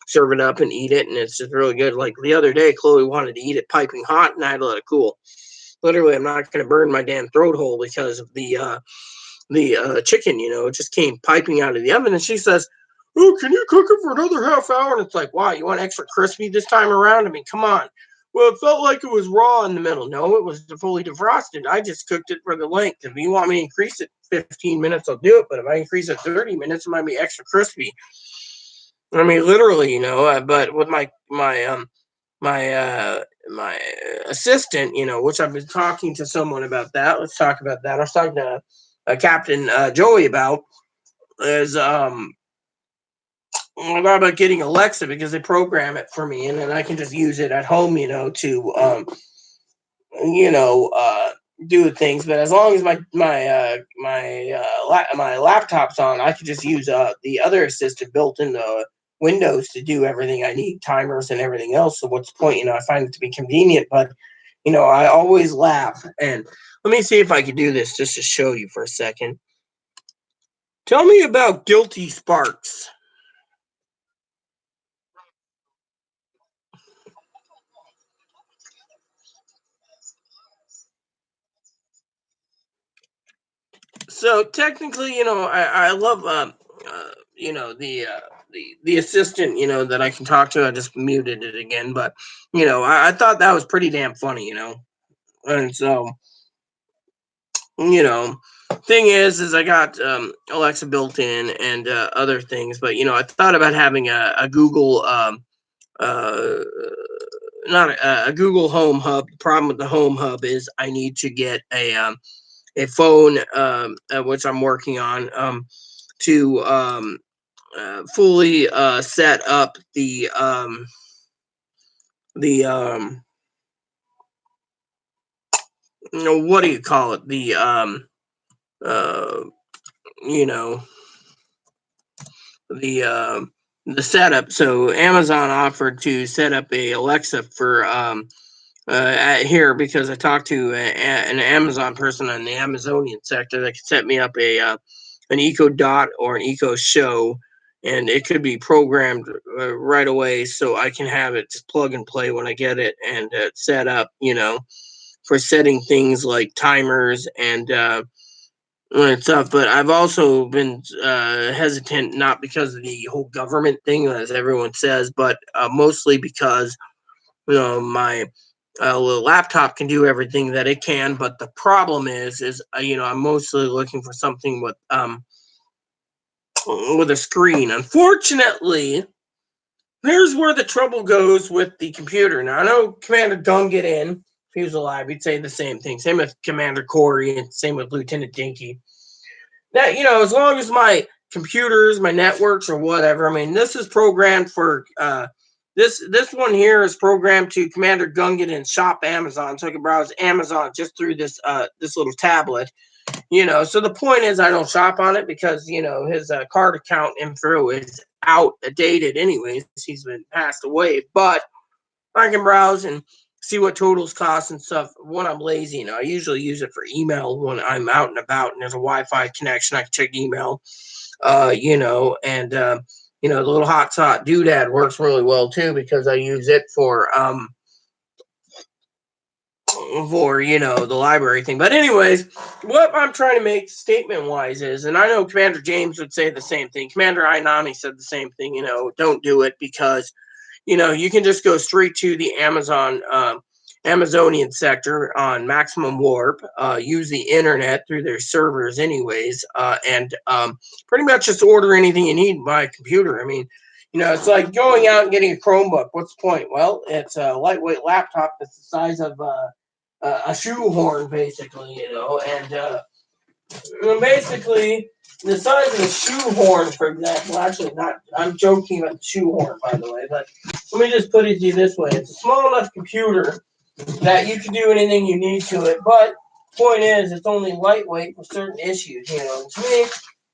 serve it up and eat it, and it's just really good. Like the other day, Chloe wanted to eat it piping hot, and I had to let it cool. Literally, I'm not going to burn my damn throat hole because of the chicken. It just came piping out of the oven, and she says, "Oh, can you cook it for another half hour?" And it's like, "Wow, you want extra crispy this time around?" I mean, come on. Well, it felt like it was raw in the middle. No, it was fully defrosted. I just cooked it for the length. If you want me to increase it 15 minutes, I'll do it. But if I increase it 30 minutes, it might be extra crispy. I mean, literally, but with my assistant, which I've been talking to someone about that. Let's talk about that. I was talking to Captain Joey is about getting Alexa, because they program it for me, and then I can just use it at home, to you know uh do things. But as long as my laptop's on, I can just use the other assistant built into Windows to do everything I need, timers and everything else. So what's the point? I find it to be convenient, but I always laugh. And let me see if I can do this just to show you for a second. Tell me about Guilty Sparks. So technically, I love the assistant, that I can talk to. I just muted it again, but I thought that was pretty damn funny, and so you know thing is I got Alexa built in and other things, but I thought about having a Google uh not a Google Home Hub. The problem with the Home Hub is I need to get a phone, which I'm working on, to fully set up the what do you call it, uh you know the setup. So Amazon offered to set up a Alexa for here, because I talked to an Amazon person in the Amazonian sector that could set me up an Echo Dot or an Echo Show, and it could be programmed right away, so I can have it just plug and play when I get it, and set up, for setting things like timers and stuff. But I've also been hesitant, not because of the whole government thing, as everyone says, but mostly because my little laptop can do everything that it can. But the problem is I'm mostly looking for something with a screen. Unfortunately, here's where the trouble goes with the computer. Now I know Commander Gunget in. If he was alive, he'd say the same thing. Same with Commander Corey, and same with Lieutenant Dinky. That as long as my computers, my networks, or whatever. I mean, this is programmed for this one here is programmed to Commander Gungan and shop Amazon, so I can browse Amazon just through this little tablet. So the point is, I don't shop on it because his card account info is outdated. Anyways, he's been passed away, but I can browse and see what totals cost and stuff when I'm lazy. I usually use it for email when I'm out and about and there's a Wi-Fi connection. I can check email, and the little hotshot doodad works really well too because I use it for the library thing. But anyways, what I'm trying to make statement wise is, and I know Commander James would say the same thing. Commander Ainani said the same thing. Don't do it because you can just go straight to the Amazonian sector on maximum warp, use the internet through their servers anyways, and pretty much just order anything you need by computer. I mean, it's like going out and getting a Chromebook. What's the point? Well, it's a lightweight laptop that's the size of a shoehorn, basically, and basically the size of a shoehorn, for example. Actually, not. I'm joking about the shoehorn, by the way, but let me just put it to you this way: it's a small enough computer that you can do anything you need to it. But point is, it's only lightweight for certain issues. To me,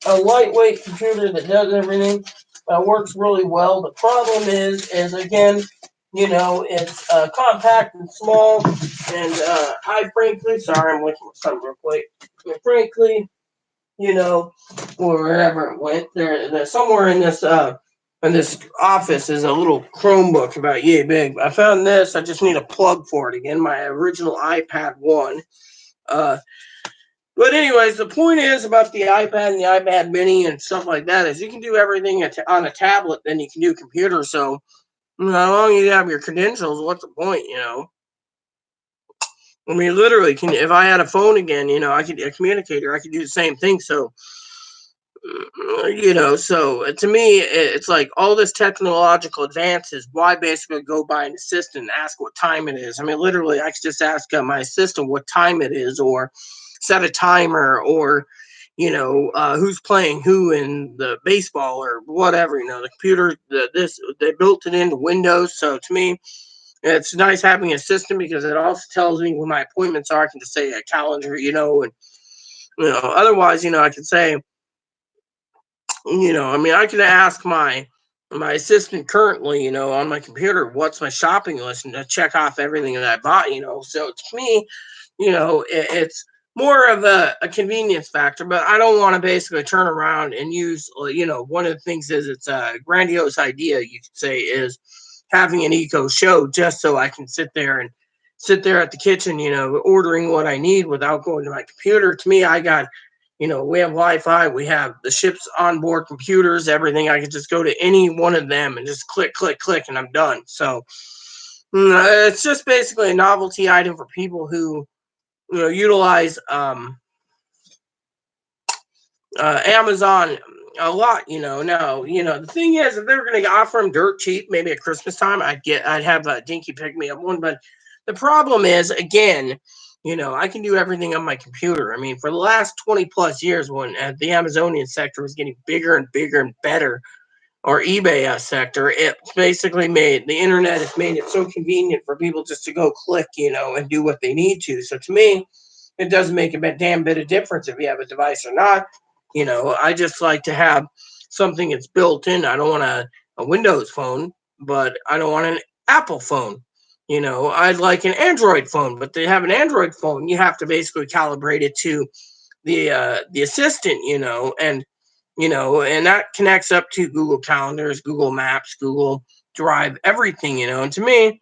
a lightweight computer that does everything works really well. The problem is again, it's compact and small. And I frankly, sorry, I'm looking for something real quick. And frankly, or wherever it went, there somewhere in this office is a little Chromebook about yay big. I found this. I just need a plug for it again. My original iPad 1. Uh, but anyways, the point is about the iPad and the iPad Mini and stuff like that is you can do everything on a tablet, then you can do computer. So how long you have your credentials, what's the point? I mean, literally, if I had a phone again, I could a communicator, I could do the same thing. So so to me it's like all this technological advances, why basically go by an assistant and ask what time it is? I mean, literally I could just ask my assistant what time it is, or set a timer, or who's playing who in the baseball or whatever. The computer, they built it into Windows, so to me it's nice having a system because it also tells me when my appointments are. I can just say a calendar, and otherwise I can say, I mean, I can ask my assistant currently, on my computer, what's my shopping list, and to check off everything that I bought. So to me, it's more of a convenience factor. But I don't want to basically turn around and use, one of the things is it's a grandiose idea, you could say, is having an eco show just so I can sit there at the kitchen, ordering what I need without going to my computer. To me, I got we have Wi-Fi, we have the ship's onboard computers, everything. I can just go to any one of them and just click, click, click, and I'm done. So it's just basically a novelty item for people who utilize Amazon a lot. Now the thing is, if they were going to offer them dirt cheap, maybe at Christmas time, I'd have Dinky pick me up one. But the problem is, again, I can do everything on my computer. I mean, for the last 20 plus years, when the Amazonian sector was getting bigger and bigger and better, or eBay sector, it basically made the internet has made it so convenient for people just to go click, and do what they need to. So to me, it doesn't make a damn bit of difference if you have a device or not. I just like to have something that's built in. I don't want a Windows phone, but I don't want an Apple phone. I'd like an Android phone, but to have an Android phone, you have to basically calibrate it to the assistant, and and that connects up to Google Calendars, Google Maps, Google Drive, everything, and to me,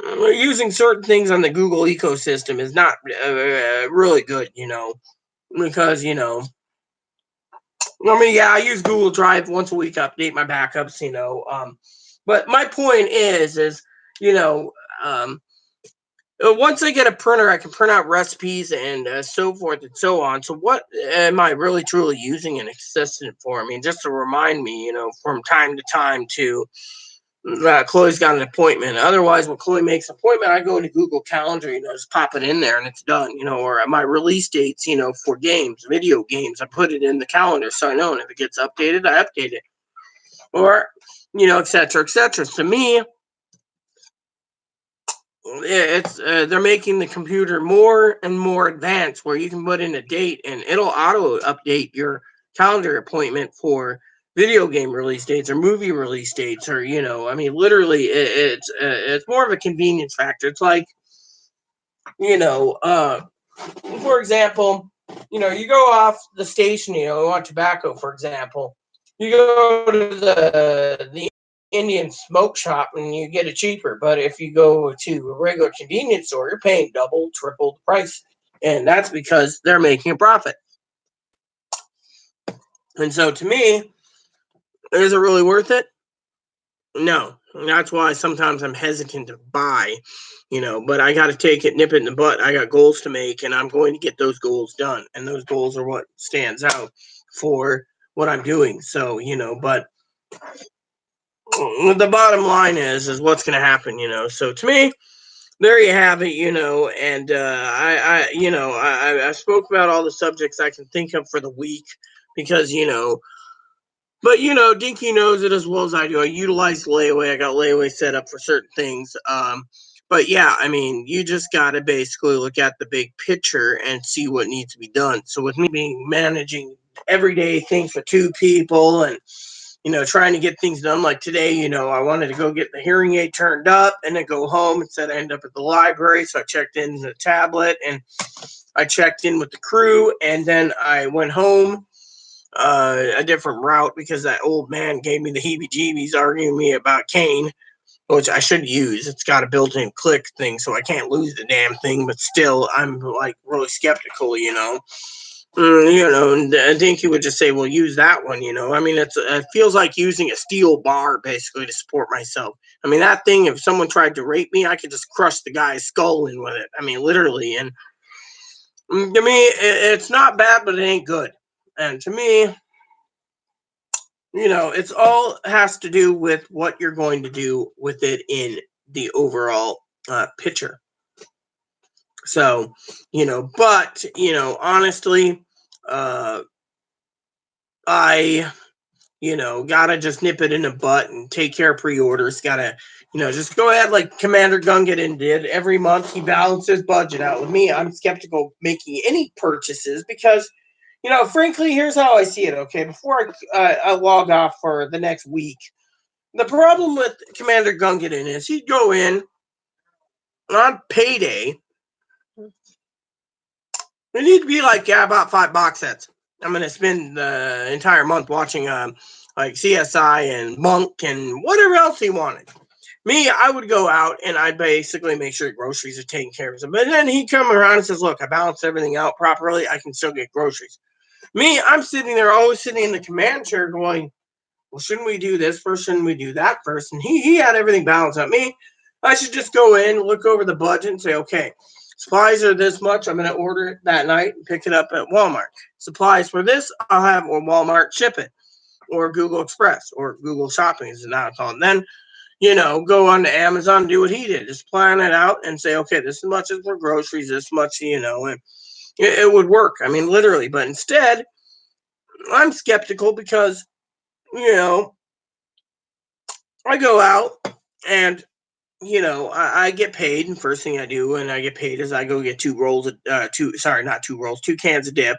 using certain things on the Google ecosystem is not really good, because, I mean, yeah, I use Google Drive once a week, update my backups, but my point is, you know, um, once I get a printer, I can print out recipes and so forth and so on. So, what am I really truly using an assistant for? I mean, just to remind me, from time to time to Chloe's got an appointment. Otherwise, when Chloe makes an appointment, I go into Google Calendar, just pop it in there and it's done, or my release dates, for games, video games, I put it in the calendar so I know. And if it gets updated, I update it. Or, et cetera, et cetera. To me, it's they're making the computer more and more advanced where you can put in a date and it'll auto update your calendar appointment for video game release dates or movie release dates, or I mean, literally it's more of a convenience factor. It's like, you know uh for example, you go off the station, you want tobacco, for example, you go to the Indian smoke shop and you get it cheaper. But if you go to a regular convenience store, you're paying double, triple the price. And that's because they're making a profit. And so to me, is it really worth it? No. And that's why sometimes I'm hesitant to buy, but I got to take it, nip it in the butt. I got goals to make and I'm going to get those goals done. And those goals are what stands out for what I'm doing. So, but the bottom line is what's going to happen, So to me, there you have it, and I spoke about all the subjects I can think of for the week because, but Dinky knows it as well as I do. I utilize layaway. I got layaway set up for certain things. But yeah, I mean, you just got to basically look at the big picture and see what needs to be done. So with me being managing everyday things for two people and trying to get things done. Like today, I wanted to go get the hearing aid turned up and then go home. Instead, I ended up at the library. So I checked in the tablet and I checked in with the crew. And then I went home a different route because that old man gave me the heebie jeebies arguing me about Kane, which I should use. It's got a built in click thing, so I can't lose the damn thing. But still, I'm like really skeptical, and Dinky would just say, "Well, use that one." I mean, it feels like using a steel bar basically to support myself. I mean, that thing. If someone tried to rape me, I could just crush the guy's skull in with it. I mean, literally. And to me, it's not bad, but it ain't good. And to me, it's all has to do with what you're going to do with it in the overall picture. So, but honestly, uh, I gotta just nip it in the butt and take care of pre-orders. Gotta, just go ahead like Commander Gungadin did. Every month he balanced his budget out. With me, I'm skeptical making any purchases because, frankly, here's how I see it. Okay, before I log off for the next week, the problem with Commander Gungadin is he'd go in on payday. It need to be like, yeah, about 5 box sets. I'm gonna spend the entire month watching like CSI and Monk and whatever else he wanted. Me, I would go out and I'd basically make sure groceries are taken care of. But then he'd come around and says, look, I balanced everything out properly. I can still get groceries. Me, I'm sitting there, always sitting in the command chair going, well, shouldn't we do this first? Shouldn't we do that first? And he had everything balanced out. Me, I should just go in, look over the budget and say, okay, supplies are this much. I'm going to order it that night and pick it up at Walmart. Supplies for this, I'll have Walmart ship it, or Google Express, or Google Shopping is now called. And then, go on to Amazon and do what he did. Just plan it out and say, okay, this much is for groceries, this much, and it would work. I mean, literally. But instead, I'm skeptical because, I go out and I get paid, and first thing I do when I get paid is I go get two cans of dip.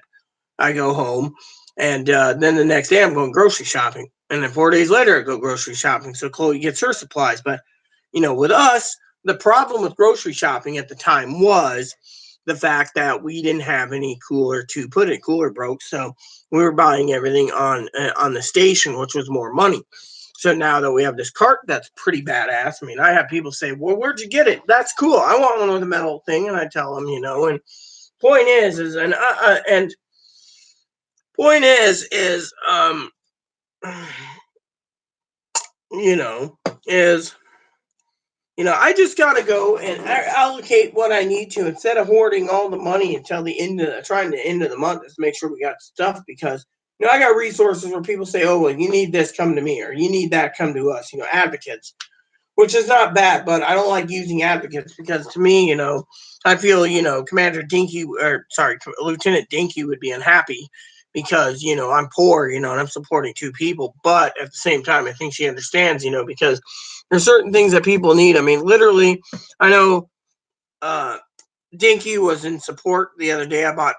I go home, and then the next day I'm going grocery shopping, and then 4 days later I go grocery shopping. So Chloe gets her supplies, but with us, the problem with grocery shopping at the time was the fact that we didn't have any cooler to put it. Cooler broke, so we were buying everything on the station, which was more money. So now that we have this cart, that's pretty badass. I mean, I have people say, "Well, where'd you get it?" That's cool. I want one with a metal thing, and I tell them, And point is, and point is, you know, is I just gotta go and allocate what I need to instead of hoarding all the money until the trying to end of the month, just make sure we got stuff because I got resources where people say, "Oh, well, you need this, come to me," or "You need that, come to us." Advocates, which is not bad, but I don't like using advocates because to me, I feel Commander Dinky, or sorry, Lieutenant Dinky would be unhappy because I'm poor, and I'm supporting two people, but at the same time, I think she understands, because there's certain things that people need. I mean, literally, I know uh, Dinky was in support the other day. I bought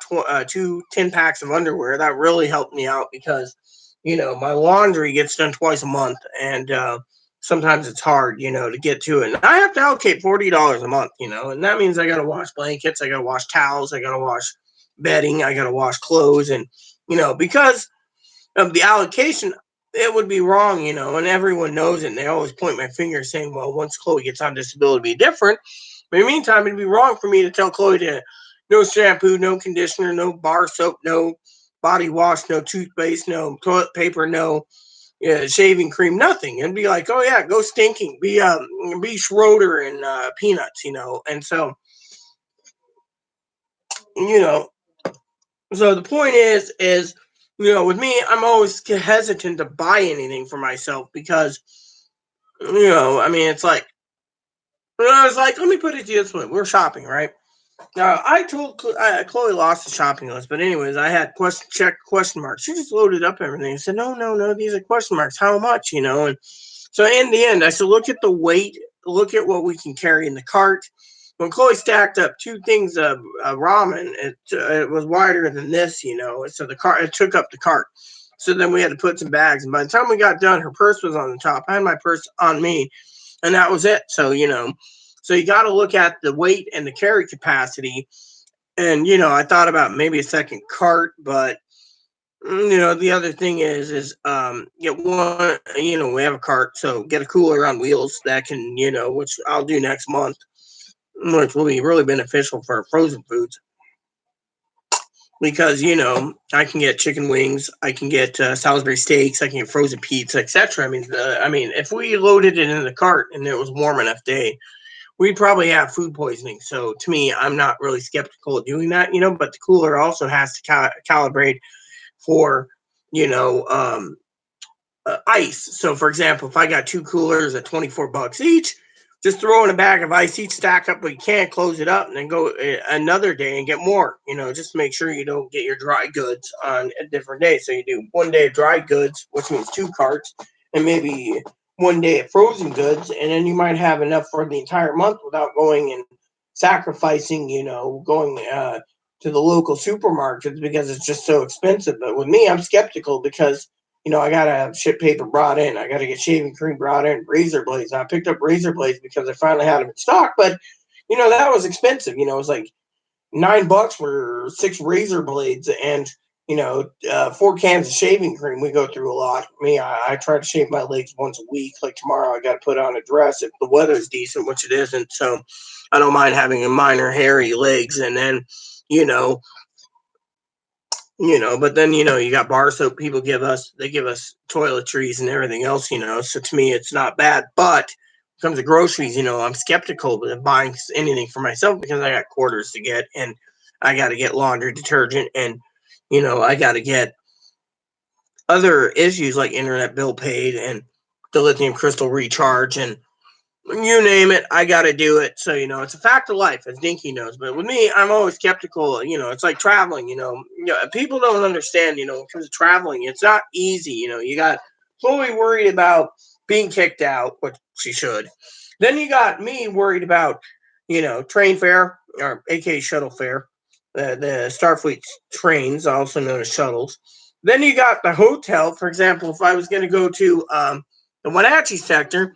two 10 packs of underwear. That really helped me out because, my laundry gets done twice a month and sometimes it's hard, to get to it. And I have to allocate $40 a month, and that means I got to wash blankets, I got to wash towels, I got to wash bedding, I got to wash clothes. And, because of the allocation, it would be wrong, and everyone knows it. And they always point my finger saying, well, once Chloe gets on disability, it'll be different. But in the meantime, it'd be wrong for me to tell Chloe to no shampoo, no conditioner, no bar soap, no body wash, no toothpaste, no toilet paper, no shaving cream, nothing. And be like, oh yeah, go stinking, be Schroeder and Peanuts, And so, you know, so the point is, with me, I'm always hesitant to buy anything for myself because, I mean, it's like, I was like, let me put it this way: we're shopping, right? Now, I told Chloe lost the shopping list, but anyways, I had question marks. She just loaded up everything. I said, no, these are question marks. How much, And so in the end, I said, look at the weight, look at what we can carry in the cart. When Chloe stacked up two things of ramen, it was wider than this, So the cart, it took up the cart. So then we had to put some bags. And by the time we got done, her purse was on the top. I had my purse on me, and that was it. So so you got to look at the weight and the carry capacity. And I thought about maybe a second cart, but the other thing is get one. We have a cart, so get a cooler on wheels that can which I'll do next month, which will be really beneficial for frozen foods because I can get chicken wings, I can get Salisbury steaks, I can get frozen pizza, etc. I mean, if we loaded it in the cart and it was warm enough day, we'd probably have food poisoning. So to me, I'm not really skeptical of doing that, but the cooler also has to calibrate for, you know, um, ice. So for example, if I got two coolers at $24 each, just throw in a bag of ice each, stack up, but you can't close it up and then go another day and get more, just make sure you don't get your dry goods on a different day. So you do one day of dry goods, which means two carts, and maybe one day of frozen goods. And then you might have enough for the entire month without going and sacrificing, going to the local supermarkets because it's just so expensive. But with me, I'm skeptical because I gotta have shit paper brought in. I gotta get shaving cream brought in, razor blades. And I picked up razor blades because I finally had them in stock, but that was expensive. It was like $9 for 6 razor blades and 4 cans of shaving cream. We go through a lot. Me, I try to shave my legs once a week. Like tomorrow, I got to put on a dress if the weather's decent, which it isn't. So I don't mind having a minor hairy legs, and then you know but then you got bar soap people they give us toiletries and everything else, so to me it's not bad. But when it comes to groceries, I'm skeptical of buying anything for myself because I got quarters to get, and I got to get laundry detergent, and I got to get other issues like internet bill paid and the lithium crystal recharge, and you name it, I got to do it. So, it's a fact of life, as Dinky knows. But with me, I'm always skeptical. It's like traveling, people don't understand, when it comes to traveling, it's not easy. You got Chloe worried about being kicked out, which she should. Then you got me worried about, train fare, or aka shuttle fare, the Starfleet trains, also known as shuttles. Then you got the hotel. For example, if I was going to go to the Wenatchee sector,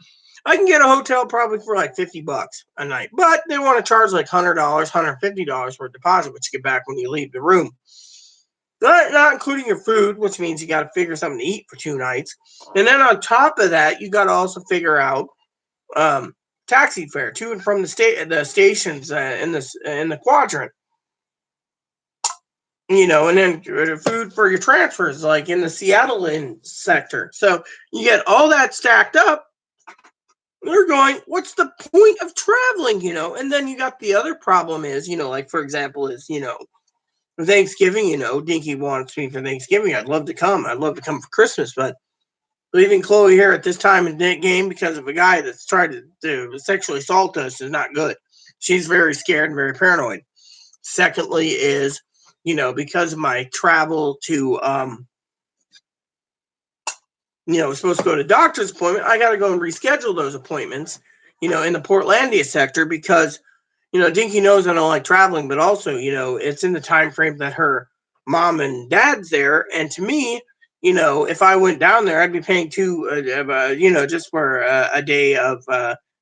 I can get a hotel probably for like $50 a night, but they want to charge like $100, $150 for a deposit, which you get back when you leave the room. Not including your food, which means you got to figure something to eat for 2 nights. And then on top of that, you got to also figure out um, taxi fare to and from the stations in the quadrant. And then food for your transfers, like in the Seattle sector. So you get all that stacked up. They're going, what's the point of traveling? And then you got the other problem is, like for example, is Thanksgiving. Dinky wants me for Thanksgiving. I'd love to come. I'd love to come for Christmas, but leaving Chloe here at this time in the game because of a guy that's tried to sexually assault us is not good. She's very scared and very paranoid. Secondly, is because of my travel to supposed to go to doctor's appointment, I got to go and reschedule those appointments, in the Portlandia sector because Dinky knows I don't like traveling, but also it's in the time frame that her mom and dad's there, and to me, if I went down there, I'd be paying just for a day of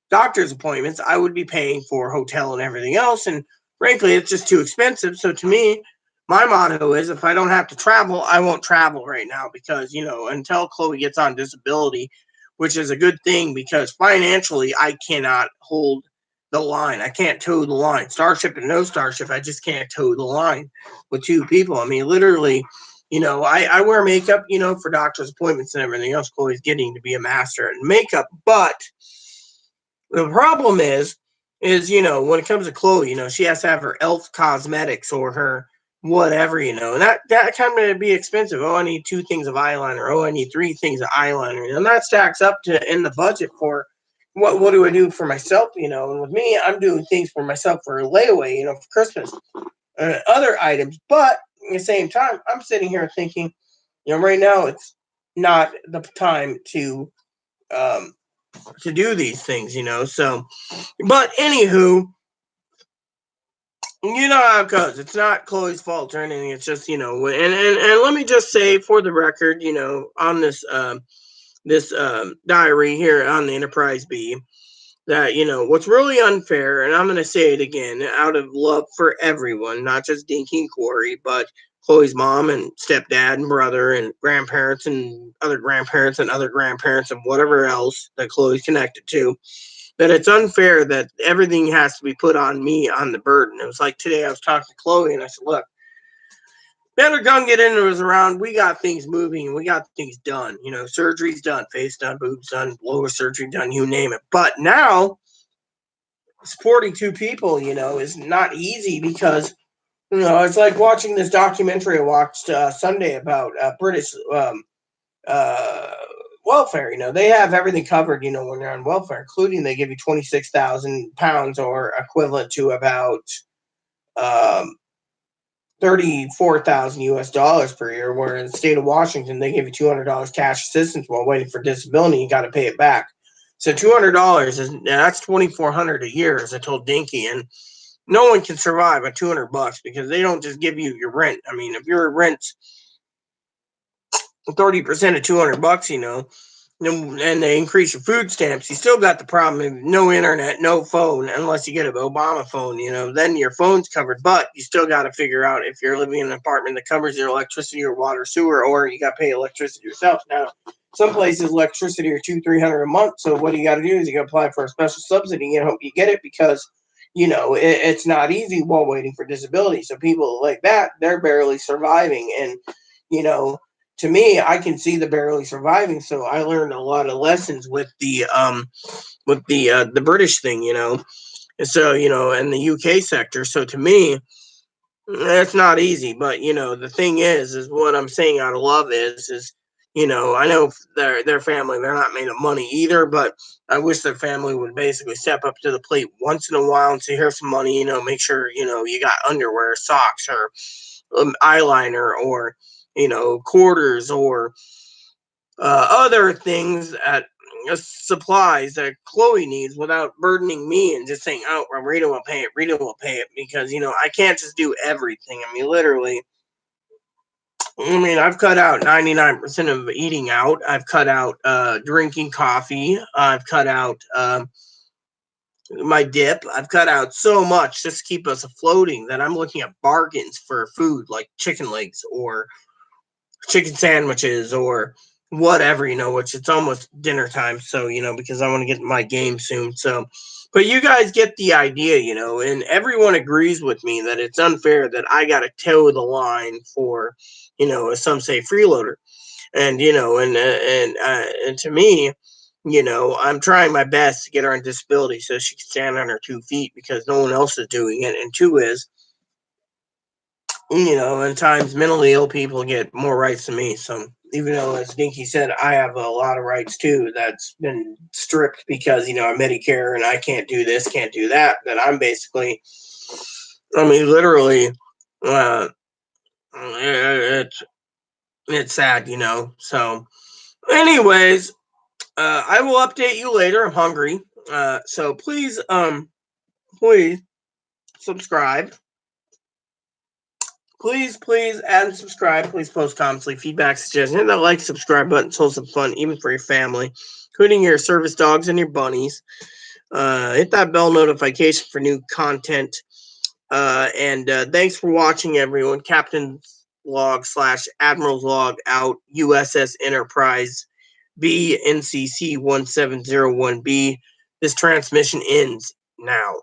doctor's appointments. I would be paying for hotel and everything else, and frankly, it's just too expensive. So to me, my motto is if I don't have to travel, I won't travel right now because, until Chloe gets on disability, which is a good thing because financially I cannot hold the line. I can't toe the line. Starship and no Starship, I just can't toe the line with two people. I mean, literally, I wear makeup, for doctor's appointments and everything else. Chloe's getting to be a master in makeup. But the problem is, when it comes to Chloe, she has to have her elf cosmetics or her whatever, and that kind of be expensive. Oh, I need 2 things of eyeliner. Oh, I need 3 things of eyeliner. And that stacks up to in the budget for what do I do for myself, and with me, I'm doing things for myself for a layaway, for Christmas, other items. But at the same time, I'm sitting here thinking, right now it's not the time to do these things, So, but anywho, you know how it goes. It's not Chloe's fault or anything. It's just and let me just say for the record, on this diary here on the Enterprise B, that what's really unfair, and I'm going to say it again, out of love for everyone, not just Dinky and Corey, but Chloe's mom and stepdad and brother and grandparents and other grandparents and other grandparents and whatever else that Chloe's connected to, that it's unfair that everything has to be put on me on the burden. It was like today I was talking to Chloe and I said, look, better gun get into us around. We got things moving and we got things done. Surgery's done, face done, boobs done, lower surgery done, you name it. But now supporting 2 people, is not easy because, it's like watching this documentary I watched Sunday about British welfare. They have everything covered, when they're on welfare, including they give you £26,000 or equivalent to about um, 34,000 US dollars per year, where in the state of Washington, they give you $200 cash assistance while waiting for disability. You got to pay it back. So $200 that's $2,400 a year, as I told Dinky, and no one can survive on $200 because they don't just give you your rent. I mean, if your rent's 30% of $200, and they increase your food stamps, you still got the problem of no internet, no phone, unless you get an Obama phone, then your phone's covered. But you still got to figure out if you're living in an apartment that covers your electricity or water, sewer, or you got to pay electricity yourself. Now, some places electricity are $200-300 a month. So what you got to do is you got to apply for a special subsidy and hope you get it because it's not easy while waiting for disability. So people like that, they're barely surviving, and to me, I can see the barely surviving. So I learned a lot of lessons with the British thing, and so in the UK sector. So to me, it's not easy. But the thing is what I'm saying out of love is I know their family, they're not made of money either, but I wish their family would basically step up to the plate once in a while and say, here's some money, make sure you got underwear, socks, or eyeliner, or quarters, or other things at supplies that Chloe needs without burdening me and just saying, oh, well, Rita will pay it. Rita will pay it because, I can't just do everything. I mean, literally, I mean, I've cut out 99% of eating out. I've cut out drinking coffee. I've cut out my dip. I've cut out so much just to keep us floating that I'm looking at bargains for food like chicken legs or chicken sandwiches or whatever, which it's almost dinner time. So, because I want to get my game soon. So, but you guys get the idea, and everyone agrees with me that it's unfair that I got to toe the line for, as some say, freeloader. And, and to me, I'm trying my best to get her on disability so she can stand on her 2 feet because no one else is doing it. And two is, at times mentally ill people get more rights than me. So even though, as Dinky said, I have a lot of rights too, that's been stripped because, I'm Medicare and I can't do this, can't do that. That I'm basically, I mean, literally, uh, it's sad, So, anyways, I will update you later. I'm hungry, so please subscribe. Please add and subscribe. Please post comments, leave feedback, suggestions. Hit that like, subscribe button. It's some fun, even for your family, including your service dogs and your bunnies. Hit that bell notification for new content. And thanks for watching, everyone. Captain's log / Admiral's log out. USS Enterprise B NCC 1701B. This transmission ends now.